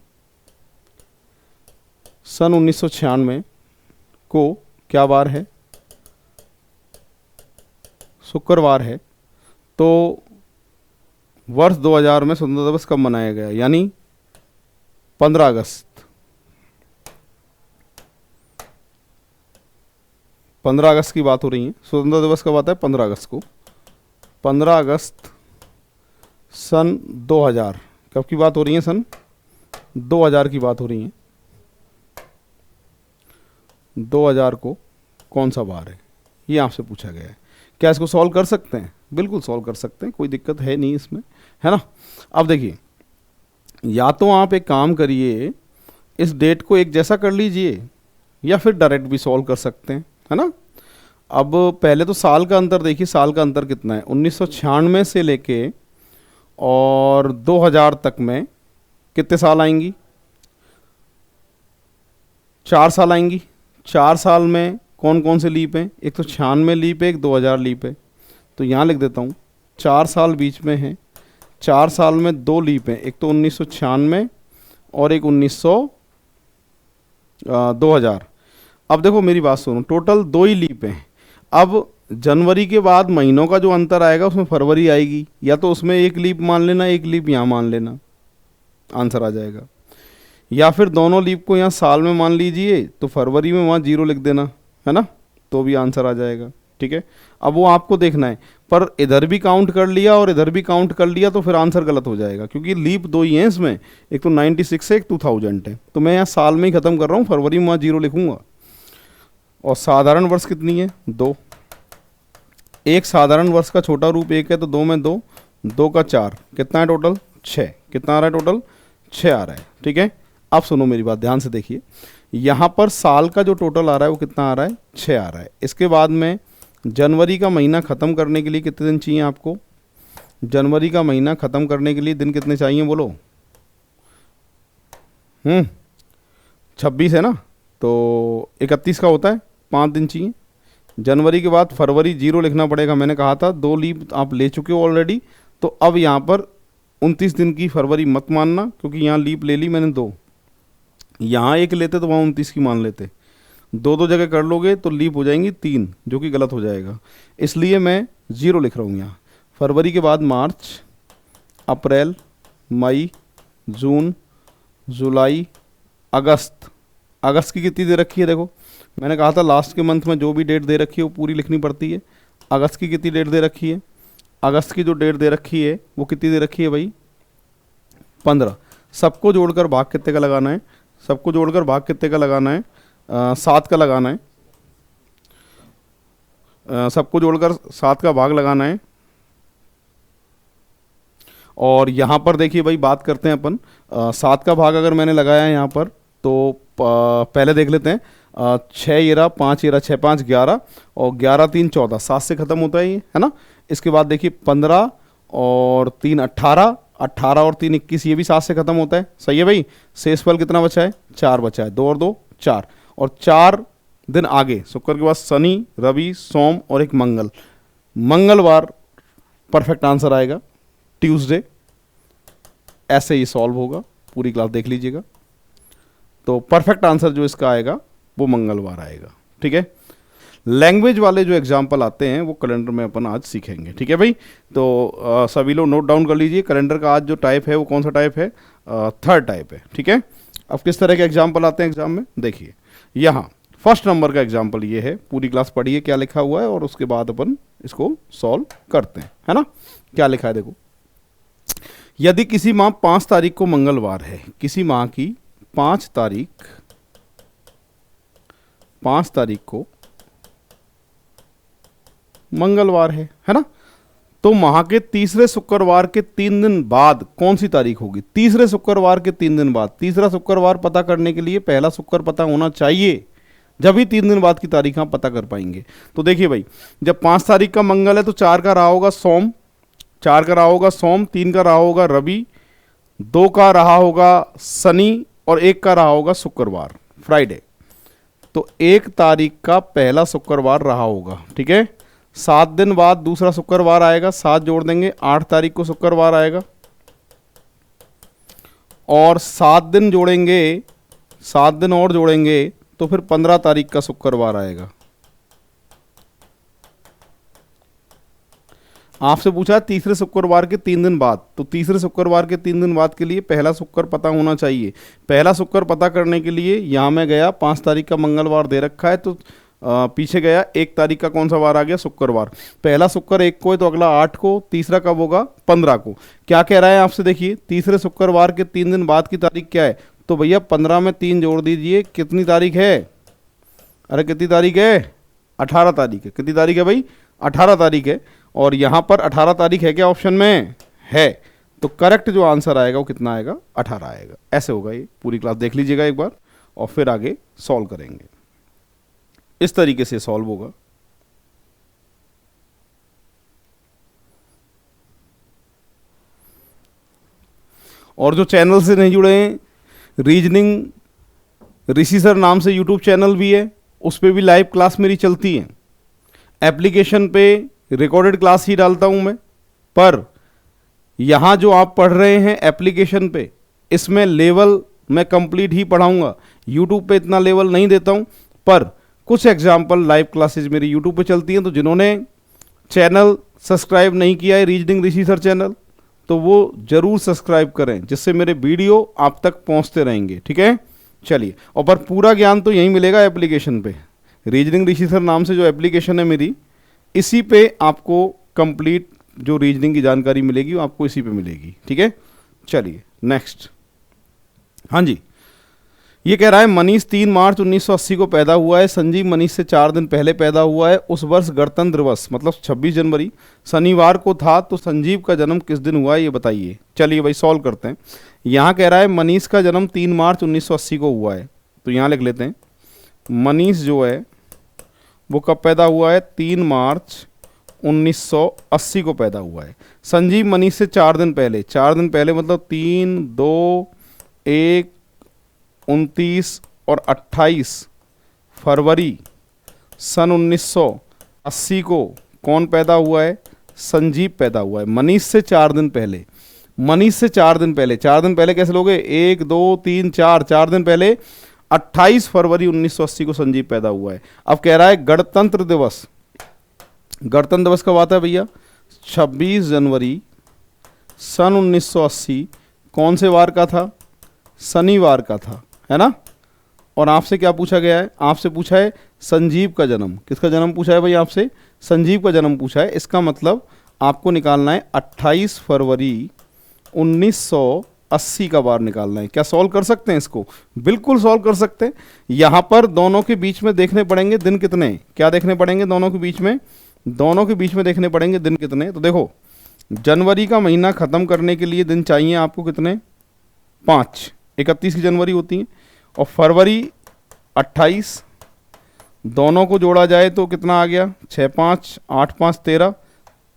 सन 1996 को क्या वार है? शुक्रवार है। तो वर्ष 2000 में स्वतंत्रता दिवस कब मनाया गया? यानी 15 अगस्त। 15 अगस्त की बात हो रही है। स्वतंत्रता दिवस कब आता है? 15 अगस्त को। 15 अगस्त सन 2000, कब की बात हो रही है? सन 2000 की बात हो रही है। 2000 को कौन सा वार है, ये आपसे पूछा गया है। क्या इसको सॉल्व कर सकते हैं? बिल्कुल सॉल्व कर सकते हैं, कोई दिक्कत है नहीं इसमें, है ना। अब देखिए, या तो आप एक काम करिए, इस डेट को एक जैसा कर लीजिए, या फिर डायरेक्ट भी सॉल्व कर सकते हैं, है ना। अब पहले तो साल का अंतर देखिए, साल का अंतर कितना है? 1996 से लेके और 2000 तक में कितने साल आएंगी? 4 साल आएंगी। 4 साल में कौन कौन से लीप हैं? एक तो 96 लीप है, एक 2000 लीप है। तो यहाँ लिख देता हूँ, 4 साल बीच में हैं। 4 साल में 2 लीप हैं, एक तो 1996 और एक 2000। अब देखो मेरी बात सुनो, टोटल 2 ही लीप हैं। अब जनवरी के बाद महीनों का जो अंतर आएगा उसमें फरवरी आएगी, या तो उसमें एक लीप मान लेना, एक लीप यहाँ मान लेना, आंसर आ जाएगा। या फिर दोनों लीप को यहाँ साल में मान लीजिए, तो फरवरी में वहाँ 0 लिख देना, है ना, तो भी आंसर आ जाएगा। ठीक है, अब वो आपको देखना है, पर इधर भी काउंट कर लिया और इधर भी काउंट कर लिया तो फिर आंसर गलत हो जाएगा, क्योंकि लीप 2 ही हैं इसमें, एक तो 96 है, एक 2000 है। तो मैं यहाँ साल में ही ख़त्म कर रहा हूँ, फरवरी में वहाँ 0 लिखूँगा। और साधारण वर्ष कितनी है? 2। एक साधारण वर्ष का छोटा रूप 1 है, तो 2 में 2, 2 का 4, कितना है टोटल? 6। कितना आ रहा है टोटल? 6 आ रहा है। ठीक है, अब सुनो मेरी बात ध्यान से देखिए, यहाँ पर साल का जो टोटल आ रहा है वो कितना आ रहा है? 6 आ रहा है। इसके बाद में जनवरी का महीना ख़त्म करने के लिए कितने दिन चाहिए आपको? जनवरी का महीना ख़त्म करने के लिए दिन कितने चाहिए बोलो? 26 है ना, तो 31 का होता है, 5 दिन चाहिए। जनवरी के बाद फरवरी 0 लिखना पड़ेगा, मैंने कहा था 2 लीप आप ले चुके हो ऑलरेडी। तो अब यहाँ पर 29 दिन की फरवरी मत मानना, क्योंकि यहाँ लीप ले ली मैंने 2, यहाँ 1 लेते तो वहाँ 29 की मान लेते। 2 जगह कर लोगे तो लीप हो जाएंगी 3, जो कि गलत हो जाएगा, इसलिए मैं 0 लिख रहा हूँ यहाँ। फरवरी के बाद मार्च, अप्रैल, मई, जून, जुलाई, अगस्त। अगस्त की कितनी दे रखी है? देखो मैंने कहा था लास्ट के मंथ में जो भी डेट दे रखी है वो पूरी लिखनी पड़ती है। अगस्त की कितनी डेट दे रखी है? अगस्त की जो डेट दे रखी है वो कितनी दे रखी है भाई? 15। सबको जोड़कर भाग कितने का लगाना है? सबको जोड़कर भाग कितने का लगाना है? 7 का लगाना है। सबको जोड़कर 7 का भाग लगाना है। और यहाँ पर देखिए भाई, बात करते हैं अपन 7 का भाग अगर मैंने लगाया है यहाँ पर, तो पहले देख लेते हैं। 6 येरा 5 येरा 6 5 11 और 11 3 14, 7 से ख़त्म होता है ये, है ना। इसके बाद देखिए 15 और 3 18, 18 और 3 21, ये भी 7 से ख़त्म होता है। सही है भाई। शेषफल कितना बचा है? 4 बचा है। 2 और 2 4, और 4 दिन आगे शुक्र के बाद शनि, रवि, सोम और एक मंगल, मंगलवार परफेक्ट आंसर आएगा, ट्यूसडे। ऐसे ही सॉल्व होगा, पूरी क्लास देख लीजिएगा। तो परफेक्ट आंसर जो इसका आएगा वो मंगलवार आएगा। ठीक है, लैंग्वेज वाले जो एग्जाम्पल आते हैं वो कैलेंडर में अपन आज सीखेंगे। ठीक है भाई, तो सभी लोग नोट डाउन कर लीजिए, कैलेंडर का आज जो टाइप है वो कौन सा टाइप है? 3rd टाइप है। ठीक है, अब किस तरह के एग्जाम्पल आते हैं एग्जाम में, देखिए यहाँ फर्स्ट नंबर का एग्जाम्पल ये है। पूरी क्लास पढ़िए क्या लिखा हुआ है, और उसके बाद अपन इसको सॉल्व करते हैं, है ना। क्या लिखा है देखो, यदि किसी माह 5 तारीख को मंगलवार है, किसी माह की 5 तारीख को मंगलवार है ना, तो माह के तीसरे शुक्रवार के 3 दिन बाद कौन सी तारीख होगी? तीसरे शुक्रवार के 3 दिन बाद। तीसरा शुक्रवार पता करने के लिए पहला शुक्र पता होना चाहिए, जब ही 3 दिन बाद की तारीख आप पता कर पाएंगे। तो देखिए भाई, जब 5 तारीख का मंगल है तो 4 का रहा होगा सोम, 4 का रहा होगा सोम, 3 का रहा होगा रवि, 2 का रहा होगा शनि और 1 का रहा होगा शुक्रवार, फ्राइडे। तो 1 तारीख का पहला शुक्रवार रहा होगा, ठीक है। 7 दिन बाद दूसरा शुक्रवार आएगा, 7 जोड़ देंगे, 8 तारीख को शुक्रवार आएगा और 7 दिन जोड़ेंगे, 7 दिन और जोड़ेंगे तो फिर 15 तारीख का शुक्रवार आएगा। आपसे पूछा तीसरे शुक्रवार के 3 दिन बाद, तो तीसरे शुक्रवार के 3 दिन बाद के लिए पहला शुक्र पता होना चाहिए। पहला शुक्र पता करने के लिए यहाँ मैं गया, 5 तारीख का मंगलवार दे रखा है तो पीछे गया, 1 तारीख का कौन सा वार आ गया, शुक्रवार। पहला शुक्र 1 को है तो अगला 8 को, तीसरा कब होगा, 15 को। क्या कह रहा है आपसे, देखिए तीसरे शुक्रवार के 3 दिन बाद की तारीख क्या है, तो भैया 15 में 3 जोड़ दीजिए, कितनी तारीख है, अरे कितनी तारीख है, 18 तारीख है। कितनी तारीख है भाई, 18 तारीख है। और यहाँ पर 18 तारीख है क्या ऑप्शन में, है। तो करेक्ट जो आंसर आएगा वो कितना आएगा, 18 आएगा। ऐसे होगा ये। पूरी क्लास देख लीजिएगा एक बार और फिर आगे सॉल्व करेंगे। इस तरीके से सॉल्व होगा। और जो चैनल से नहीं जुड़े हैं, रीजनिंग ऋषि सर नाम से यूट्यूब चैनल भी है, उस पर भी लाइव क्लास मेरी चलती है। एप्लीकेशन पे रिकॉर्डेड क्लास ही डालता हूं मैं, पर यहाँ जो आप पढ़ रहे हैं एप्लीकेशन पे, इसमें लेवल मैं कंप्लीट ही पढ़ाऊंगा। यूट्यूब पे इतना लेवल नहीं देता हूं, पर कुछ एग्जाम्पल लाइव क्लासेज मेरी यूट्यूब पे चलती हैं। तो जिन्होंने चैनल सब्सक्राइब नहीं किया है रीजनिंग ऋषि सर चैनल, तो वो जरूर सब्सक्राइब करें, जिससे मेरे वीडियो आप तक पहुंचते रहेंगे, ठीक है। चलिए, और पर पूरा ज्ञान तो यहीं मिलेगा एप्लीकेशन पे। रीजनिंग ऋषि सर नाम से जो एप्लीकेशन है मेरी, इसी पे आपको कंप्लीट जो रीजनिंग की जानकारी मिलेगी वो आपको इसी पे मिलेगी, ठीक है। चलिए नेक्स्ट। हाँ जी, ये कह रहा है मनीष 3 मार्च 1980 को पैदा हुआ है, संजीव मनीष से 4 दिन पहले पैदा हुआ है। उस वर्ष गणतंत्र दिवस मतलब 26 जनवरी शनिवार को था, तो संजीव का जन्म किस दिन हुआ है ये बताइए। चलिए भाई सॉल्व करते हैं। यहाँ कह रहा है मनीष का जन्म 3 मार्च 1980 को हुआ है, तो यहाँ लिख लेते हैं मनीष जो है वो कब पैदा हुआ है, 3 मार्च 1980 को पैदा हुआ है। संजीव मनीष से 4 दिन पहले, 4 दिन पहले मतलब 3, 2, 1, 29 और 28 फरवरी सन 1980 को कौन पैदा हुआ है, संजीव पैदा हुआ है। मनीष से 4 दिन पहले, मनीष से 4 दिन पहले, 4 दिन पहले कैसे लोगे, 1, 2, 3, 4, 4 दिन पहले 28 फरवरी 1980 को संजीव पैदा हुआ है। अब कह रहा है गणतंत्र दिवस, गणतंत्र दिवस कब आता है भैया, 26 जनवरी सन 1980 कौन से वार का था, शनिवार का था, है ना। और आपसे क्या पूछा गया है, आपसे पूछा है संजीव का जन्म, किसका जन्म पूछा है भाई आपसे, संजीव का जन्म पूछा है। इसका मतलब आपको निकालना है 28 फरवरी 1980 का बार निकालना है। क्या सॉल्व कर सकते हैं इसको, बिल्कुल सॉल्व कर सकते हैं। यहाँ पर दोनों के बीच में देखने पड़ेंगे दिन कितने, क्या देखने पड़ेंगे दोनों के बीच में, दोनों के बीच में देखने पड़ेंगे दिन कितने। तो देखो जनवरी का महीना ख़त्म करने के लिए दिन चाहिए आपको कितने, 5, 31 की जनवरी होती है, और फरवरी 28, दोनों को जोड़ा जाए तो कितना आ गया, 6, 5, 8, 5, 13,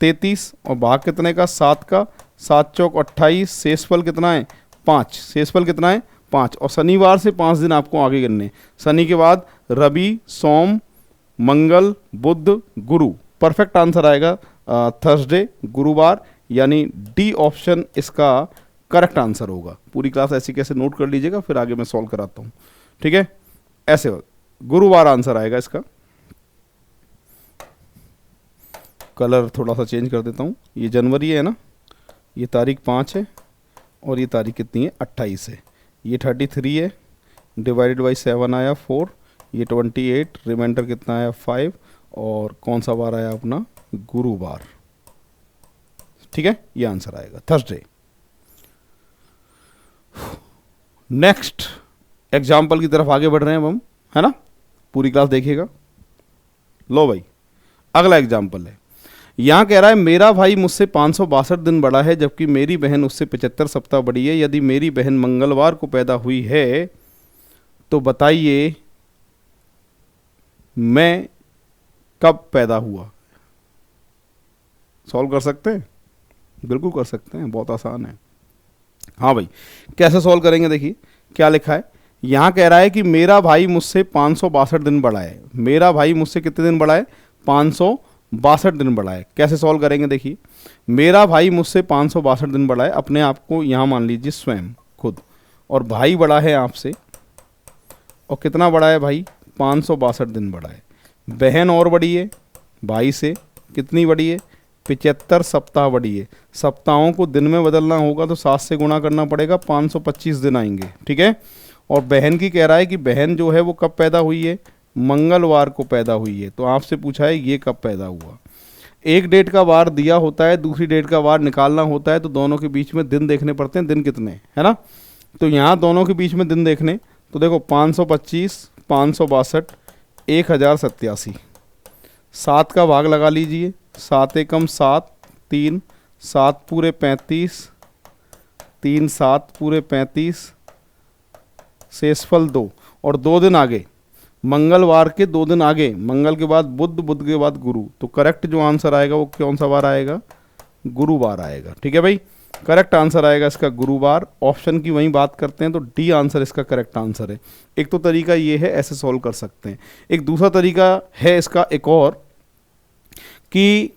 33 और भाग कितने का, 7 का, 7 चौक 28, शेषफल कितना है 5, शेषफल कितना है 5। और शनिवार से 5 दिन आपको आगे गिनने, शनि के बाद रवि, सोम, मंगल, बुध, गुरु। परफेक्ट आंसर आएगा थर्सडे, गुरुवार, यानी डी ऑप्शन इसका करेक्ट आंसर होगा। पूरी क्लास ऐसी कैसे नोट कर लीजिएगा, फिर आगे मैं सॉल्व कराता हूँ, ठीक है। ऐसे गुरुवार आंसर आएगा इसका। कलर थोड़ा सा चेंज कर देता हूँ, ये जनवरी है ना, ये तारीख 5 है और ये तारीख कितनी है 28 है। ये 33 है, डिवाइडेड बाई 7 आया 4, ये 28, रिमाइंडर कितना आया 5, और कौन सा बार आया अपना, गुरुवार, ठीक है। ये आंसर आएगा थर्सडे। नेक्स्ट एग्जाम्पल की तरफ आगे बढ़ रहे हैं हम, है ना। पूरी क्लास देखिएगा। लो भाई अगला एग्जाम्पल है, यहां कह रहा है मेरा भाई मुझसे 562 दिन बड़ा है, जबकि मेरी बहन उससे 75 सप्ताह बड़ी है। यदि मेरी बहन मंगलवार को पैदा हुई है तो बताइए मैं कब पैदा हुआ। सॉल्व कर सकते हैं, बिल्कुल कर सकते हैं, बहुत आसान है। हाँ भाई, कैसे सॉल्व करेंगे, देखिए क्या लिखा है। यहाँ कह रहा है कि मेरा भाई मुझसे 562 दिन बड़ा है। मेरा भाई मुझसे कितने दिन बड़ा है, 562 दिन बड़ा है। कैसे सॉल्व करेंगे, देखिए मेरा भाई मुझसे 562 दिन बड़ा है, अपने आप को यहाँ मान लीजिए स्वयं खुद, और भाई बड़ा है आपसे, और कितना बड़ा है भाई, 562 दिन बड़ा है। बहन और बड़ी है भाई से, कितनी बड़ी है, 75 सप्ताह बड़ी है। सप्ताहों को दिन में बदलना होगा तो 7 से गुणा करना पड़ेगा, 525 दिन आएंगे, ठीक है। और बहन की कह रहा है कि बहन जो है वो कब पैदा हुई है, मंगलवार को पैदा हुई है। तो आपसे पूछा है ये कब पैदा हुआ। एक डेट का वार दिया होता है, दूसरी डेट का वार निकालना होता है, तो दोनों के बीच में दिन देखने पड़ते हैं, दिन कितने है ना। तो यहाँ दोनों के बीच में दिन देखने, तो देखो 525, 562, 1087, 7 का भाग लगा लीजिए, 7 एकम 7, 3, 7 पूरे 35, 3 7 पूरे 35, शेषफल 2, और 2 दिन आगे, मंगलवार के 2 दिन आगे, मंगल के बाद बुध, बुध के बाद गुरु। तो करेक्ट जो आंसर आएगा वो कौन सा वार आएगा, गुरुवार आएगा, ठीक है भाई। करेक्ट आंसर आएगा इसका गुरुवार। ऑप्शन की वहीं बात करते हैं तो डी आंसर इसका करेक्ट आंसर है। एक तो तरीका ये है, ऐसे सॉल्व कर सकते हैं। एक दूसरा तरीका है इसका एक और, कि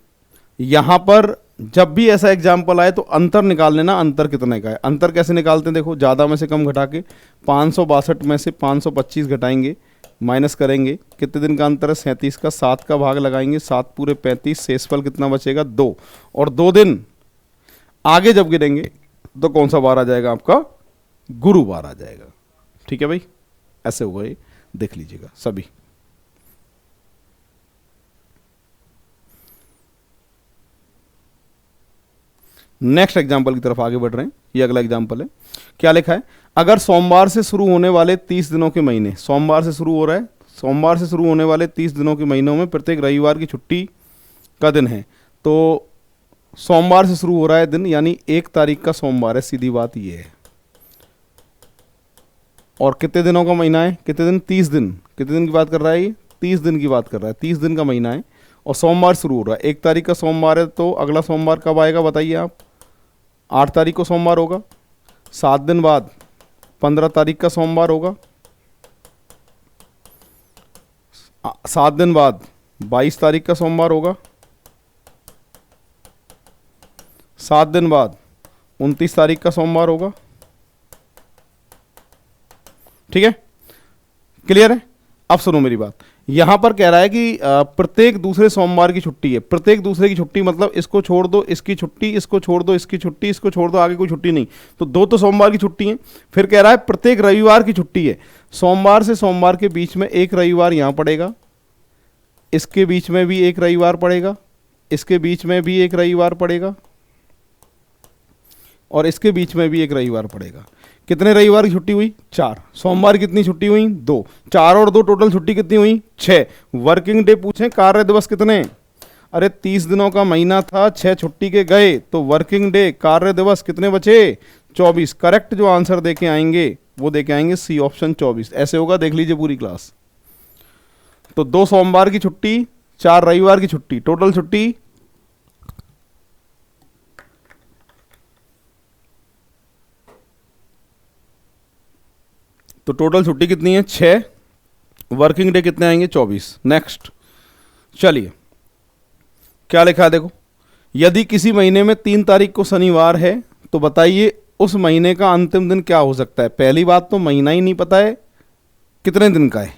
यहाँ पर जब भी ऐसा एग्जाम्पल आए तो अंतर निकाल लेना, अंतर कितने का है। अंतर कैसे निकालते हैं, देखो ज़्यादा में से कम घटा के, 562 में से 525 घटाएंगे, माइनस करेंगे, कितने दिन का अंतर है, 37 का, 7 का भाग लगाएंगे, 7 पूरे 35, शेषफल कितना बचेगा, 2, और 2 दिन आगे जब गिरेंगे तो कौन सा वार आ जाएगा आपका, गुरुवार आ जाएगा, ठीक है भाई। ऐसे होगा ये, देख लीजिएगा सभी। नेक्स्ट एग्जाम्पल की तरफ आगे बढ़ रहे हैं। ये अगला एग्जाम्पल है, क्या लिखा है, अगर सोमवार से शुरू होने वाले 30 दिनों के महीने, सोमवार से शुरू हो रहा है, सोमवार से शुरू होने वाले 30 दिनों के महीनों में प्रत्येक रविवार की छुट्टी का दिन है। तो सोमवार से शुरू हो रहा है दिन, यानी 1 तारीख का सोमवार है, सीधी बात ये है। और कितने दिनों का महीना है, कितने दिन, 30 दिन। कितने दिन की बात कर रहा है ये, 30 दिन की बात कर रहा है, 30 दिन का महीना है, और सोमवार शुरू हो रहा है। 1 तारीख का सोमवार है, तो अगला सोमवार कब आएगा बताइए आप, 8 तारीख को सोमवार होगा। 7 दिन बाद 15 तारीख का सोमवार होगा। 7 दिन बाद 22 तारीख का सोमवार होगा। 7 दिन बाद 29 तारीख का सोमवार होगा, ठीक है, क्लियर है। अब सुनो मेरी बात, यहां पर कह रहा है कि प्रत्येक दूसरे सोमवार की छुट्टी है। प्रत्येक दूसरे की छुट्टी मतलब इसको छोड़ दो इसकी छुट्टी, इसको छोड़ दो इसकी छुट्टी, इसको छोड़ दो आगे कोई छुट्टी नहीं, तो 2 तो सोमवार की छुट्टी है। फिर कह रहा है प्रत्येक रविवार की छुट्टी है। सोमवार से सोमवार के बीच में 1 रविवार यहां पड़ेगा, इसके बीच में भी 1 रविवार पड़ेगा, इसके बीच में भी 1 रविवार पड़ेगा, और इसके बीच में भी 1 रविवार पड़ेगा। कितने रविवार की छुट्टी हुई, 4। सोमवार कितनी छुट्टी हुई, 2। 4 और 2 टोटल छुट्टी कितनी हुई, 6। वर्किंग डे पूछें, कार्य दिवस कितने, अरे 30 दिनों का महीना था, 6 छुट्टी के गए, तो वर्किंग डे कार्य दिवस कितने बचे, 24। करेक्ट जो आंसर देके आएंगे वो देके आएंगे सी ऑप्शन 24। ऐसे होगा, देख लीजिए पूरी क्लास। तो 2 सोमवार की छुट्टी, 4 रविवार की छुट्टी, टोटल छुट्टी तो टोटल छुट्टी कितनी है, 6। वर्किंग डे कितने आएंगे, 24। नेक्स्ट चलिए क्या लिखा है, देखो यदि किसी महीने में 3 तारीख को शनिवार है तो बताइए उस महीने का अंतिम दिन क्या हो सकता है। पहली बात तो महीना ही नहीं पता है कितने दिन का है,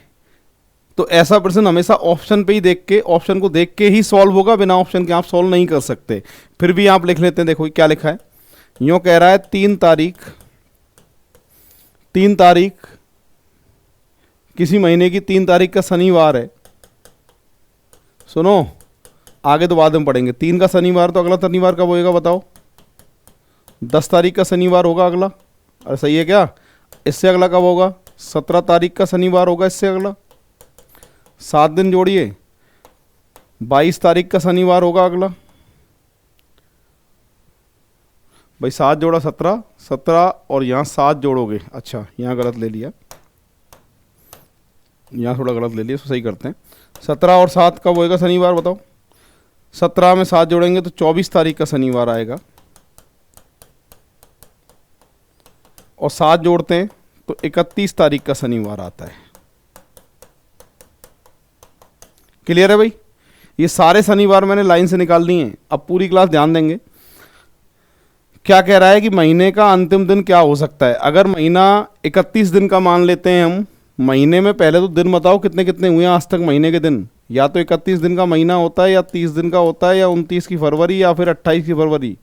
तो ऐसा प्रश्न हमेशा ऑप्शन पे ही देख के, ऑप्शन को देख के ही सॉल्व होगा, बिना ऑप्शन के आप सॉल्व नहीं कर सकते। फिर भी आप लिख लेते हैं, देखो क्या लिखा है, यूं कह रहा है 3 तारीख किसी महीने की 3 तारीख का शनिवार है। सुनो आगे तो बाद में पढ़ेंगे। 3 का शनिवार, तो अगला शनिवार कब होएगा बताओ, 10 तारीख का शनिवार होगा अगला। अरे सही है क्या, इससे अगला कब होगा, 17 तारीख का शनिवार होगा इससे अगला। 7 दिन जोड़िए, 22 तारीख का शनिवार होगा अगला। भाई 7 जोड़ा 17, 17 और यहाँ 7 जोड़ोगे, अच्छा यहाँ गलत ले लिया, यहाँ थोड़ा गलत ले लिया, इसको सही करते हैं। 17 और 7 कब होएगा शनिवार बताओ? 17 में 7 जोड़ेंगे तो 24 तारीख का शनिवार आएगा, और 7 जोड़ते हैं तो 31 तारीख का शनिवार आता है। क्लियर है भाई? ये सारे शनिवार मैंने लाइन से निकाल लिए हैं। अब पूरी क्लास ध्यान देंगे। क्या कह रहा है कि महीने का अंतिम दिन क्या हो सकता है। अगर महीना 31 दिन का मान लेते हैं हम, महीने में पहले तो दिन बताओ कितने कितने हुए हैं आज तक महीने के दिन। या तो 31 दिन का महीना होता है, या 30 दिन का होता है, या 29 की फरवरी, या फिर 28 की फरवरी।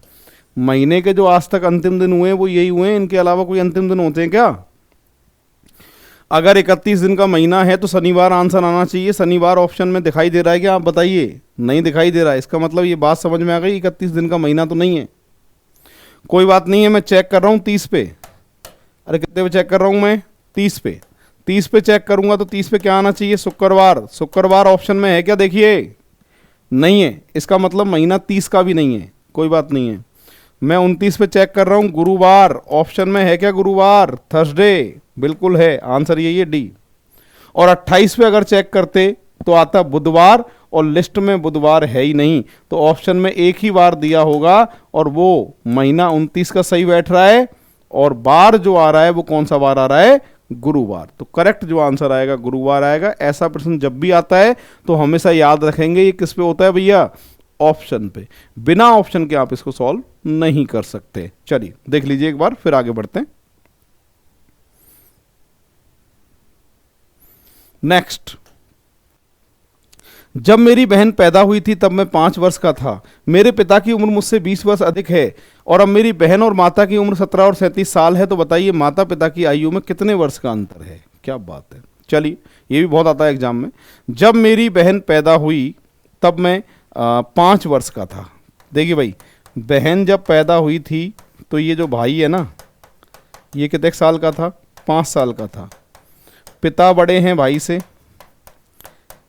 महीने के जो आज तक अंतिम दिन हुए हैं वो यही हुए हैं, इनके अलावा कोई अंतिम दिन होते हैं क्या? अगर 31 दिन का महीना है तो शनिवार आंसर आना चाहिए। शनिवार ऑप्शन में दिखाई दे रहा है क्या? आप बताइए। नहीं दिखाई दे रहा है। इसका मतलब ये बात समझ में आ गई, 31 दिन का महीना तो नहीं है। कोई बात नहीं है, मैं चेक कर रहा हूँ 30 पे। अरे कितने पे चेक कर रहा हूँ मैं? 30 पे। 30 पे चेक करूंगा तो 30 पे क्या आना चाहिए? शुक्रवार। शुक्रवार ऑप्शन में है क्या? देखिए नहीं है। इसका मतलब महीना 30 का भी नहीं है। कोई बात नहीं है। मैं 29 पे चेक कर रहा हूँ, गुरुवार ऑप्शन में है क्या? गुरुवार, थर्सडे, बिल्कुल है। आंसर यही है, डी। और 28 पे अगर चेक करते तो आता बुधवार, और लिस्ट में बुधवार है ही नहीं, तो ऑप्शन में एक ही बार दिया होगा, और वो महीना 29 का सही बैठ रहा है, और बार जो आ रहा है वो कौन सा बार आ रहा है? गुरुवार। तो करेक्ट जो आंसर आएगा गुरुवार आएगा। ऐसा प्रश्न जब भी आता है तो हमेशा याद रखेंगे ये किस पे होता है भैया? ऑप्शन पे। बिना ऑप्शन के आप इसको सॉल्व नहीं कर सकते। चलिए देख लीजिए एक बार, फिर आगे बढ़ते हैं। नेक्स्ट, जब मेरी बहन पैदा हुई थी तब मैं 5 वर्ष का था। मेरे पिता की उम्र मुझसे 20 वर्ष अधिक है, और अब मेरी बहन और माता की उम्र 17 और 37 साल है। तो बताइए माता पिता की आयु में कितने वर्ष का अंतर है? क्या बात है। चलिए ये भी बहुत आता है एग्जाम में। जब मेरी बहन पैदा हुई तब मैं 5 वर्ष का था। देखिए भाई, बहन जब पैदा हुई थी तो ये जो भाई है ना, ये कितने साल का था? 5 साल का था। पिता बड़े हैं भाई से,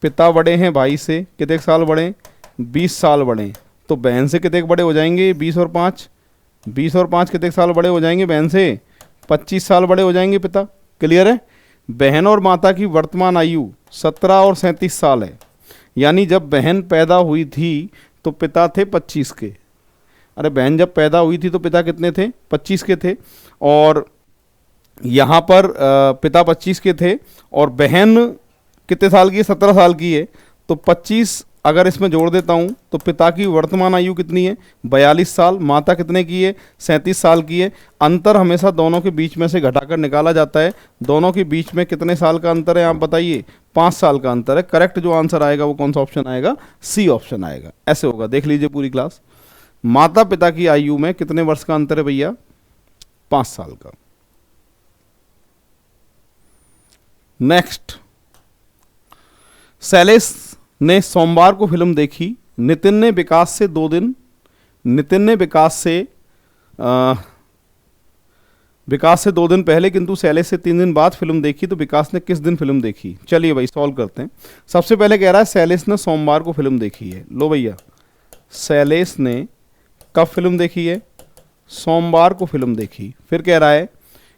पिता बड़े हैं भाई से कितने साल बड़े? 20 साल बड़े। तो बहन से कितने बड़े हो जाएंगे? 20 और 5, 20 और 5 कितने साल बड़े हो जाएंगे बहन से? 25 साल बड़े हो जाएंगे पिता। क्लियर है? बहन और माता की वर्तमान आयु 17 और 37 साल है। यानी जब बहन पैदा हुई थी तो पिता थे 25 के। अरे बहन जब पैदा हुई थी तो पिता कितने थे? 25 के थे। और यहाँ पर पिता 25 के थे, और बहन कितने साल की है? 17 साल की है। तो 25 अगर इसमें जोड़ देता हूँ तो पिता की वर्तमान आयु कितनी है? 42 साल। माता कितने की है? 37 साल की है। अंतर हमेशा दोनों के बीच में से घटाकर निकाला जाता है। दोनों के बीच में कितने साल का अंतर है आप बताइए? 5 साल का अंतर है। करेक्ट जो आंसर आएगा वो कौन सा ऑप्शन आएगा? सी ऑप्शन आएगा। ऐसे होगा, देख लीजिए पूरी क्लास। माता पिता की आयु में कितने वर्ष का अंतर है भैया? 5 साल का। नेक्स्ट, शैलेश ने सोमवार को फिल्म देखी। नितिन ने विकास से 2 दिन विकास से 2 दिन पहले, किंतु शैलेश से 3 दिन बाद फिल्म देखी। तो विकास ने किस दिन फिल्म देखी? चलिए भाई सॉल्व करते हैं। सबसे पहले कह रहा है शैलेश ने सोमवार को फिल्म देखी है। लो भैया, शैलेश ने कब फिल्म देखी है? सोमवार को फिल्म देखी। फिर कह रहा है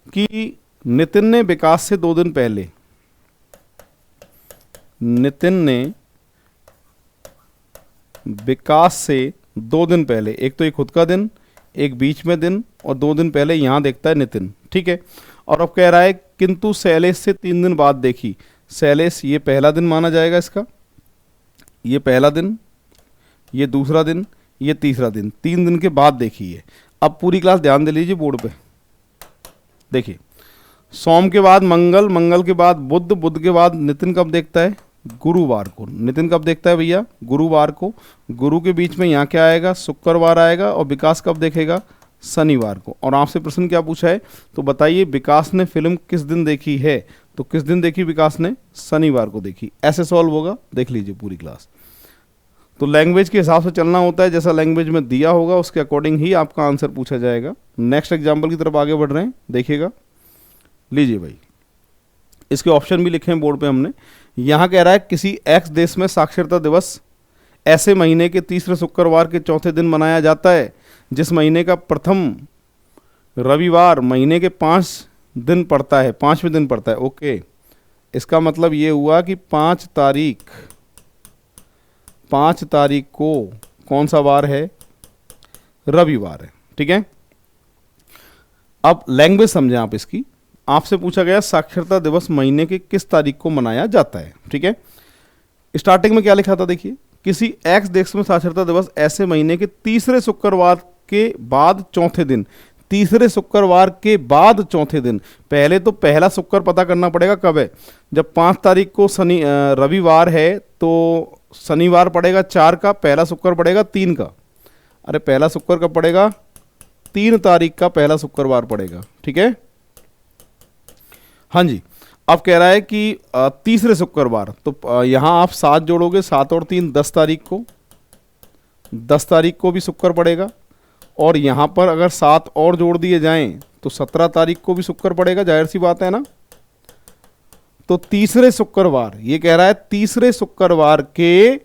कि नितिन ने विकास से 2 दिन पहले, नितिन ने विकास से 2 दिन पहले, एक तो एक खुद का दिन, एक बीच में दिन, और 2 दिन पहले यहां देखता है नितिन। ठीक है। और अब कह रहा है किंतु शैलेश से 3 दिन बाद देखी। शैलेश ये पहला दिन माना जाएगा इसका, ये पहला दिन, ये दूसरा दिन, ये तीसरा दिन। 3 दिन के बाद देखी है। अब पूरी क्लास ध्यान दे लीजिए बोर्ड पे। देखिए, सोम के बाद मंगल, मंगल के बाद बुध, बुध के बाद नितिन कब देखता है? गुरुवार को। नितिन कब देखता है भैया? गुरुवार को। गुरु के बीच में यहाँ क्या आएगा? शुक्रवार आएगा। और विकास कब देखेगा? शनिवार को। और आपसे प्रश्न क्या पूछा है? तो बताइए विकास ने फिल्म किस दिन देखी है? तो किस दिन देखी विकास ने? शनिवार को देखी। ऐसे सॉल्व होगा, देख लीजिए पूरी क्लास। तो लैंग्वेज के हिसाब से चलना होता है, जैसा लैंग्वेज में दिया होगा उसके अकॉर्डिंग ही आपका आंसर पूछा जाएगा। नेक्स्ट एग्जाम्पल की तरफ आगे बढ़ रहे हैं, देखिएगा। लीजिए भाई, इसके ऑप्शन भी लिखे हैं बोर्ड पे हमने। यहाँ कह रहा है किसी एक्स देश में साक्षरता दिवस ऐसे महीने के तीसरे शुक्रवार के चौथे दिन मनाया जाता है जिस महीने का प्रथम रविवार महीने के 5 दिन पड़ता है, 5वें दिन पड़ता है। ओके, इसका मतलब ये हुआ कि 5 तारीख को कौन सा वार है? रविवार है। ठीक है, अब लैंग्वेज समझें आप इसकी। आपसे पूछा गया साक्षरता दिवस महीने के किस तारीख को मनाया जाता है। ठीक है, स्टार्टिंग में क्या लिखा था देखिए, किसी एक्स देश में साक्षरता दिवस ऐसे महीने के तीसरे शुक्रवार के बाद चौथे दिन। तीसरे शुक्रवार के बाद चौथे दिन। पहले तो पहला शुक्र पता करना पड़ेगा कब है। जब 5 तारीख को रविवार है तो शनिवार पड़ेगा 4 का, पहला शुक्र पड़ेगा 3 का। अरे पहला शुक्र कब पड़ेगा? 3 तारीख का पहला शुक्रवार पड़ेगा। ठीक है, हाँ जी। अब कह रहा है कि तीसरे शुक्रवार, तो यहाँ आप 7 जोड़ोगे, 7 और 3 10 तारीख को, 10 तारीख को भी शुक्र पड़ेगा। और यहाँ पर अगर 7 और जोड़ दिए जाएं तो 17 तारीख को भी शुक्र पड़ेगा, जाहिर सी बात है ना। तो तीसरे शुक्रवार, ये कह रहा है तीसरे शुक्रवार के,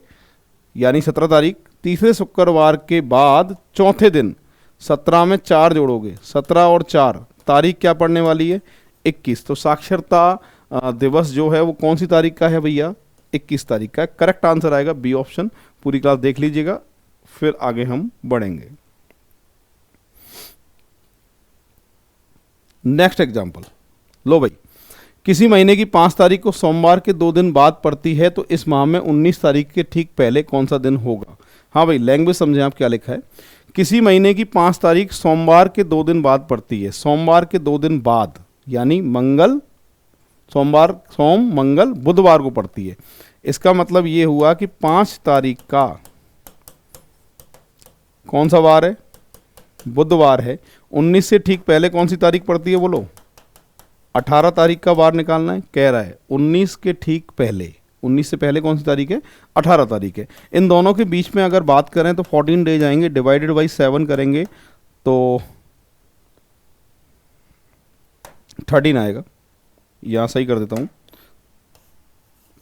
यानी 17 तारीख, तीसरे शुक्रवार के बाद चौथे दिन। 17 में 4 जोड़ोगे, 17 और 4, तारीख क्या पड़ने वाली है? 21। तो साक्षरता दिवस जो है वो कौन सी तारीख का है भैया? 21 तारीख का। करेक्ट आंसर आएगा बी ऑप्शन। पूरी क्लास देख लीजिएगा, फिर आगे हम बढ़ेंगे। नेक्स्ट एग्जाम्पल लो भाई, किसी महीने की 5 तारीख को सोमवार के 2 दिन बाद पड़ती है तो इस माह में 19 तारीख के ठीक पहले कौन सा दिन होगा? हाँ भाई, लैंग्वेज समझें आप क्या लिखा है। किसी महीने की 5 तारीख सोमवार के 2 दिन बाद पड़ती है। सोमवार के 2 दिन बाद यानी मंगल, सोमवार, सोम, मंगल, बुधवार को पड़ती है। इसका मतलब ये हुआ कि 5 तारीख का कौन सा वार है? बुधवार है। 19 से ठीक पहले कौन सी तारीख पड़ती है बोलो? 18 तारीख का वार निकालना है। कह रहा है 19 के ठीक पहले, 19 से पहले कौन सी तारीख है? 18 तारीख है। इन दोनों के बीच में अगर बात करें तो 14 डेज आएंगे, डिवाइडेड बाई 7 करेंगे तो 13 आएगा। यहाँ सही कर देता हूँ,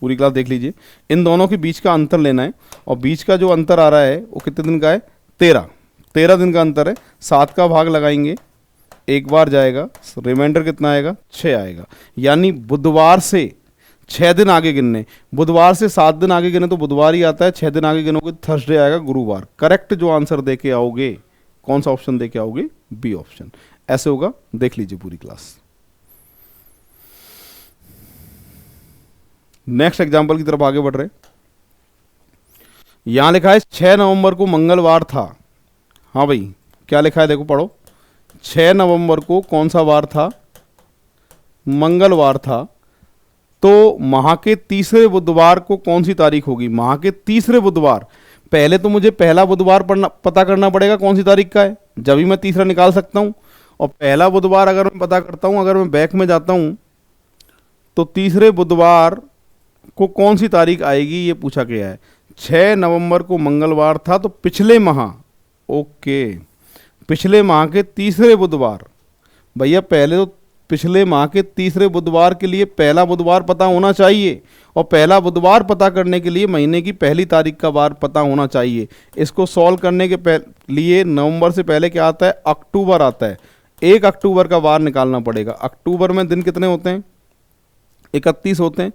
पूरी क्लास देख लीजिए। इन दोनों के बीच का अंतर लेना है और बीच का जो अंतर आ रहा है वो कितने दिन का है? 13 दिन का अंतर है। 7 का भाग लगाएंगे, एक बार जाएगा, रिमाइंडर कितना आएगा? 6 आएगा। यानी बुधवार से 6 दिन आगे गिनने, बुधवार से 7 दिन आगे गिने तो बुधवार ही आता है। 6 दिन आगे गिनोगे थर्सडे आएगा, गुरुवार। करेक्ट जो आंसर दे के आओगे, कौन सा ऑप्शन दे के आओगे? B option. ऐसे होगा, देख लीजिए पूरी क्लास। नेक्स्ट एग्जाम्पल की तरफ आगे बढ़ रहे। यहां लिखा है 6 नवंबर को मंगलवार था। हाँ भाई, क्या लिखा है देखो, पढ़ो। 6 नवंबर को कौन सा वार था? मंगलवार था। तो माह के तीसरे बुधवार को कौन सी तारीख होगी? माह के तीसरे बुधवार। पहले तो मुझे पहला बुधवार पता करना पड़ेगा कौन सी तारीख का है, जब ही मैं तीसरा निकाल सकता हूं। और पहला बुधवार अगर मैं पता करता हूं, अगर मैं बैक में जाता हूं तो तीसरे बुधवार को कौन सी तारीख आएगी ये पूछा गया है। 6 नवंबर को मंगलवार था तो पिछले माह, ओके, पिछले माह के तीसरे बुधवार। भैया पहले तो पिछले माह के तीसरे बुधवार के लिए पहला बुधवार पता होना चाहिए, और पहला बुधवार पता करने के लिए महीने की पहली तारीख का वार पता होना चाहिए। इसको सॉल्व करने के लिए नवंबर से पहले क्या आता है? अक्टूबर आता है। 1 अक्टूबर का वार निकालना पड़ेगा। अक्टूबर में दिन कितने होते हैं? 31 होते हैं।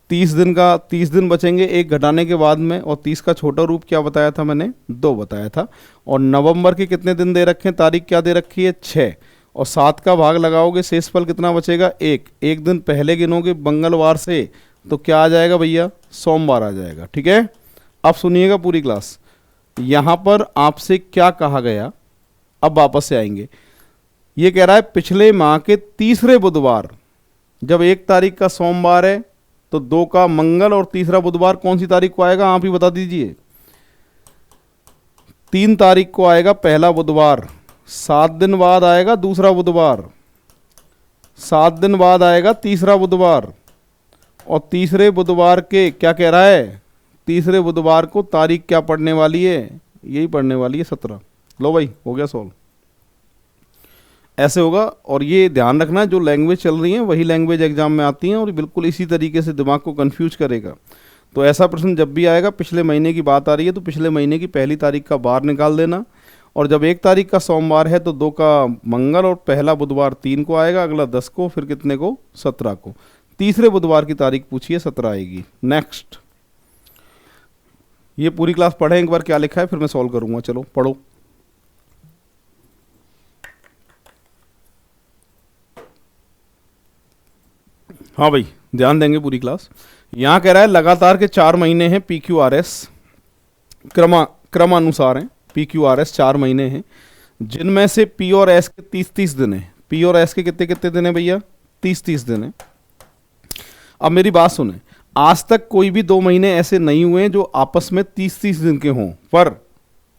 30 दिन बचेंगे 1 घटाने के बाद में, और 30 का छोटा रूप क्या बताया था मैंने? 2 बताया था। और नवंबर के कितने दिन दे रखे हैं? तारीख क्या दे रखी है? 6। और 7 का भाग लगाओगे, शेषफल कितना बचेगा? 1 दिन पहले गिनोगे मंगलवार से तो क्या आ जाएगा भैया? सोमवार आ जाएगा। ठीक है, अब सुनिएगा पूरी क्लास। यहाँ पर आपसे क्या कहा गया, अब वापस से आएंगे। ये कह रहा है पिछले माह के तीसरे बुधवार, जब 1 तारीख का सोमवार है तो 2 का मंगल और तीसरा बुधवार कौन सी तारीख को आएगा? आप ही बता दीजिए। 3 तारीख को आएगा पहला बुधवार, 7 दिन बाद आएगा दूसरा बुधवार, 7 दिन बाद आएगा तीसरा बुधवार, और तीसरे बुधवार के क्या कह रहा है? तीसरे बुधवार को तारीख क्या पड़ने वाली है? यही पड़ने वाली है 17। लो भाई, हो गया सॉल्व। ऐसे होगा। और ये ध्यान रखना, जो लैंग्वेज चल रही है वही लैंग्वेज एग्जाम में आती हैं और बिल्कुल इसी तरीके से दिमाग को कंफ्यूज करेगा। तो ऐसा प्रश्न जब भी आएगा, पिछले महीने की बात आ रही है तो पिछले महीने की पहली तारीख का वार निकाल देना, और जब 1 तारीख का सोमवार है तो 2 का मंगल और पहला बुधवार 3 को आएगा, अगला 10 को, फिर कितने को? 17 को। तीसरे बुधवार की तारीख पूछिए, 17 आएगी। नेक्स्ट, ये पूरी क्लास पढ़ें एक बार क्या लिखा है, फिर मैं सॉल्व करूंगा। चलो पढ़ो। हाँ भाई, ध्यान देंगे पूरी क्लास। यहां कह रहा है लगातार के 4 महीने हैं, PQRS क्रमानुसार हैं। PQRS 4 महीने हैं, जिनमें से P और S के 30-30 दिन है। P और S के कितने कितने दिन है भैया? 30-30 दिन है। अब मेरी बात सुने, आज तक कोई भी 2 महीने ऐसे नहीं हुए जो आपस में 30-30 दिन के हों, पर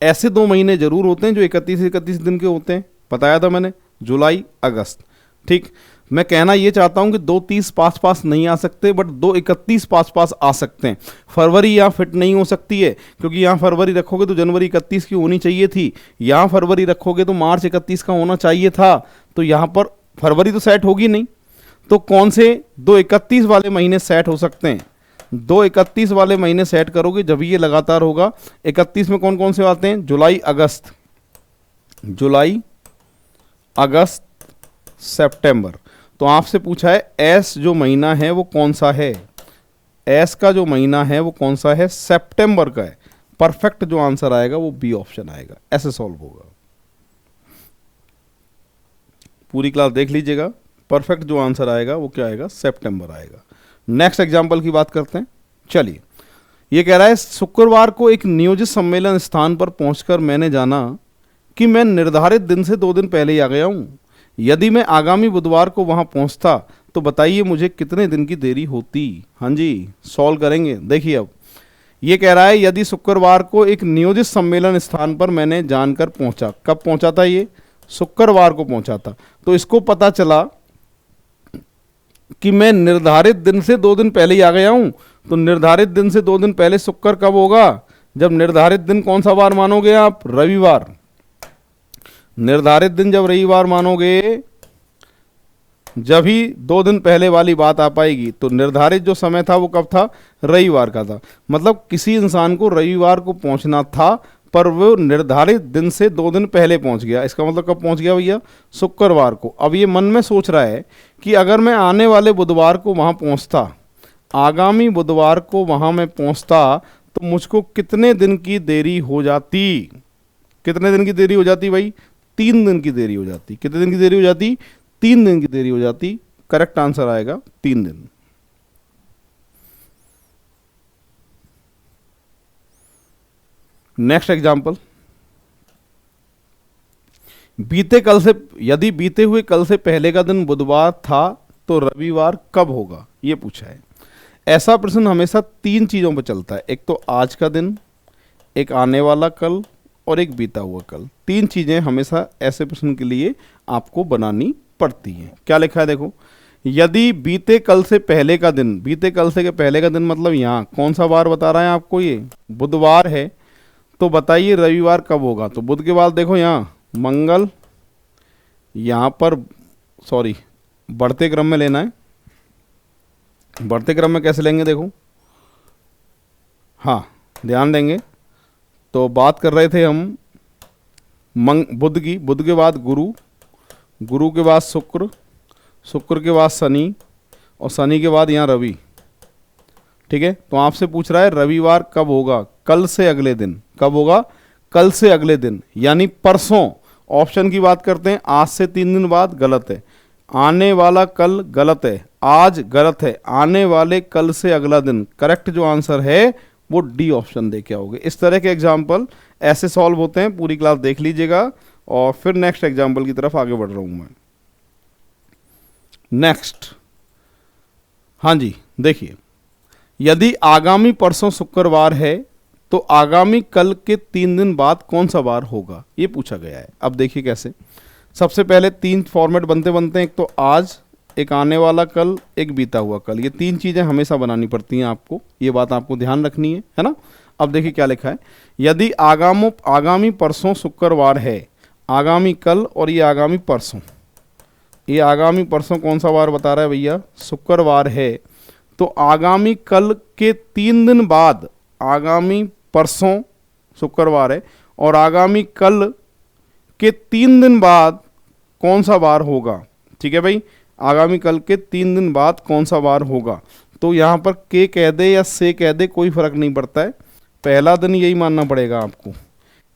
ऐसे 2 महीने जरूर होते हैं जो 31-31 दिन के होते हैं। बताया था मैंने, जुलाई अगस्त। ठीक, मैं कहना ये चाहता हूं कि 2-30 पास नहीं आ सकते, बट 2-31 पास आ सकते हैं। फरवरी यहाँ फिट नहीं हो सकती है, क्योंकि यहाँ फरवरी रखोगे तो जनवरी 31 की होनी चाहिए थी, यहाँ फरवरी रखोगे तो मार्च 31 का होना चाहिए था, तो यहाँ पर फरवरी तो सेट होगी नहीं। तो कौन से 2-31 वाले महीने सेट हो सकते हैं? 2-31 वाले महीने सेट करोगे जब ये लगातार होगा। 31 में कौन कौन से आते हैं? जुलाई अगस्त, जुलाई अगस्त सितंबर। तो आपसे पूछा है एस जो महीना है वो कौन सा है? एस का जो महीना है वो कौन सा है? सितंबर का है। परफेक्ट जो आंसर आएगा वो बी ऑप्शन आएगा। ऐसे सॉल्व होगा। पूरी क्लास देख लीजिएगा, परफेक्ट जो आंसर आएगा वो क्या आएगा? सितंबर आएगा। नेक्स्ट एग्जाम्पल की बात करते हैं। चलिए, ये कह रहा है शुक्रवार को एक नियोजित सम्मेलन स्थान पर पहुंचकर मैंने जाना कि मैं निर्धारित दिन से 2 दिन पहले ही आ गया हूं। यदि मैं आगामी बुधवार को वहां पहुंचता तो बताइए मुझे कितने दिन की देरी होती? हाँ जी, सॉल्व करेंगे। देखिए, अब ये कह रहा है यदि शुक्रवार को एक नियोजित सम्मेलन स्थान पर मैंने जानकर पहुंचा। कब पहुंचा था? ये शुक्रवार को पहुंचा था। तो इसको पता चला कि मैं निर्धारित दिन से 2 दिन पहले ही आ गया हूं। तो निर्धारित दिन से 2 दिन पहले शुक्र कब होगा? जब निर्धारित दिन कौन सा वार मानोगे आप? रविवार। निर्धारित दिन जब रविवार मानोगे, जब ही 2 दिन पहले वाली बात आ पाएगी। तो निर्धारित जो समय था वो कब था? रविवार का था। मतलब किसी इंसान को रविवार को पहुंचना था, पर वो निर्धारित दिन से 2 दिन पहले पहुंच गया। इसका मतलब कब पहुंच गया भैया? शुक्रवार को। अब ये मन में सोच रहा है कि अगर मैं आने वाले बुधवार को वहां पहुंचता, आगामी बुधवार को वहां मैं पहुंचता, तो मुझको कितने दिन की देरी हो जाती? कितने दिन की देरी हो जाती भाई? 3 दिन की देरी हो जाती। कितने दिन की देरी हो जाती? 3 दिन की देरी हो जाती। करेक्ट आंसर आएगा 3 दिन। नेक्स्ट एग्जाम्पल, यदि बीते हुए कल से पहले का दिन बुधवार था तो रविवार कब होगा? ये पूछा है। ऐसा प्रश्न हमेशा 3 चीजों पर चलता है। एक तो आज का दिन, एक आने वाला कल, और एक बीता हुआ कल। 3 चीजें हमेशा ऐसे प्रश्न के लिए आपको बनानी पड़ती हैं। क्या लिखा है देखो, यदि बीते कल से पहले का दिन, बीते कल से के पहले का दिन मतलब यहाँ कौन सा वार बता रहा है आपको? ये बुधवार है। तो बताइए रविवार कब होगा? तो बुध के बाद देखो यहाँ मंगल, यहाँ पर सॉरी बढ़ते क्रम में लेना है। बढ़ते क्रम में कैसे लेंगे देखो, हाँ ध्यान देंगे। तो बात कर रहे थे हम बुध की। बुध के बाद गुरु, गुरु के बाद शुक्र, शुक्र के बाद शनि, और शनि के बाद यहाँ रवि। ठीक है, तो आपसे पूछ रहा है रविवार कब होगा? कल से अगले दिन। कब होगा? कल से अगले दिन, यानी परसों। ऑप्शन की बात करते हैं, आज से 3 दिन बाद गलत है, आने वाला कल गलत है, आज गलत है, आने वाले कल से अगला दिन। करेक्ट जो आंसर है वो डी ऑप्शन दे के आओगे। इस तरह के एग्जाम्पल ऐसे सॉल्व होते हैं। पूरी क्लास देख लीजिएगा और फिर नेक्स्ट एग्जाम्पल की तरफ आगे बढ़ रहा हूं मैं। नेक्स्ट, हाँ जी देखिए, यदि आगामी परसों शुक्रवार है तो आगामी कल के 3 दिन बाद कौन सा वार होगा? ये पूछा गया है। अब देखिए कैसे। सबसे पहले 3 फॉर्मेट बनते हैं। एक तो आज, एक आने वाला कल, एक बीता हुआ कल। ये 3 चीज़ें हमेशा बनानी पड़ती हैं आपको, ये बात आपको ध्यान रखनी है ना। अब देखिए क्या लिखा है, यदि आगामी परसों शुक्रवार है, आगामी कल और ये आगामी परसों, ये आगामी परसों कौन सा वार बता रहा है भैया? शुक्रवार है। तो आगामी कल के 3 दिन बाद, आगामी परसों शुक्रवार है और आगामी कल के 3 दिन बाद कौन सा वार होगा? ठीक है भाई, आगामी कल के 3 दिन बाद कौन सा वार होगा। तो यहाँ पर के कह दे या से कह दे कोई फर्क नहीं पड़ता है, पहला दिन यही मानना पड़ेगा आपको।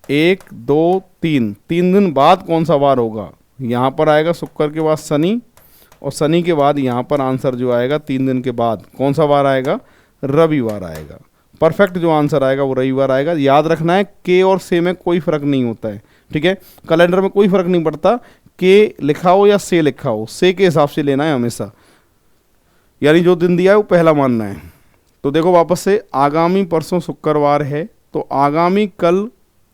1 2 3, 3 दिन बाद कौन सा वार होगा। यहाँ पर आएगा शुक्र के बाद शनि, और शनि के बाद यहाँ पर आंसर जो आएगा 3 दिन के बाद कौन सा वार आएगा, रविवार आएगा। परफेक्ट जो आंसर आएगा वो रविवार आएगा। याद रखना है के और से में कोई फर्क नहीं होता है, ठीक है। कैलेंडर में कोई फर्क नहीं पड़ता, के लिखा हो या से लिखा हो, से के हिसाब से लेना है हमेशा, यानी जो दिन दिया है वो पहला मानना है। तो देखो वापस से, आगामी परसों शुक्रवार है, तो आगामी कल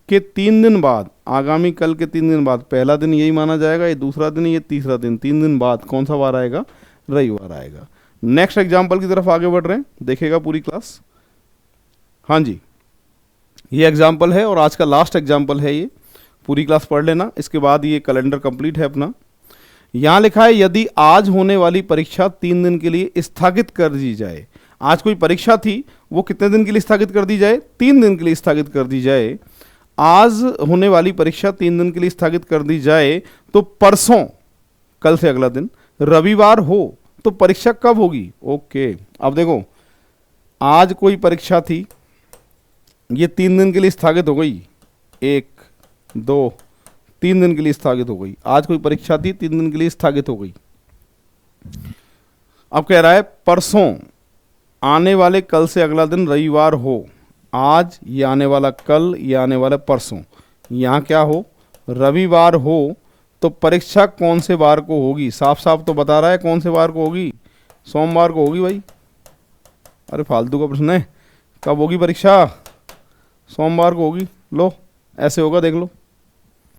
के 3 दिन बाद, आगामी कल के 3 दिन बाद पहला दिन यही माना जाएगा, ये दूसरा दिन, ये तीसरा दिन, 3 दिन बाद कौन सा वार आएगा, रविवार आएगा। नेक्स्ट एग्जाम्पल की तरफ आगे बढ़ रहे हैं, देखेगा पूरी क्लास। हाँ जी, ये एग्जाम्पल है और आज का लास्ट एग्जाम्पल है, ये पूरी क्लास पढ़ लेना, इसके बाद ये कैलेंडर कंप्लीट है अपना। यहाँ लिखा है यदि आज होने वाली परीक्षा 3 दिन के लिए स्थगित कर दी जाए। आज कोई परीक्षा थी, वो कितने दिन के लिए स्थगित कर दी जाए, 3 दिन के लिए स्थगित कर दी जाए। आज होने वाली परीक्षा 3 दिन के लिए स्थगित कर दी जाए, तो परसों, कल से अगला दिन, रविवार हो, तो परीक्षा कब होगी। ओके, अब देखो, आज कोई परीक्षा थी, ये 3 दिन के लिए स्थगित हो गई, 1 2 3 दिन के लिए स्थगित हो गई। आज कोई परीक्षा थी, 3 दिन के लिए स्थगित हो गई। अब कह रहा है परसों, आने वाले कल से अगला दिन रविवार हो। आज ये आने वाला कल, ये आने वाला परसों, यहाँ क्या हो, रविवार हो, तो परीक्षा कौन से वार को होगी। साफ साफ तो बता रहा है कौन से वार को होगी, सोमवार को होगी भाई। अरे फालतू का प्रश्न है, कब होगी परीक्षा, सोमवार को होगी। लो ऐसे होगा, देख लो।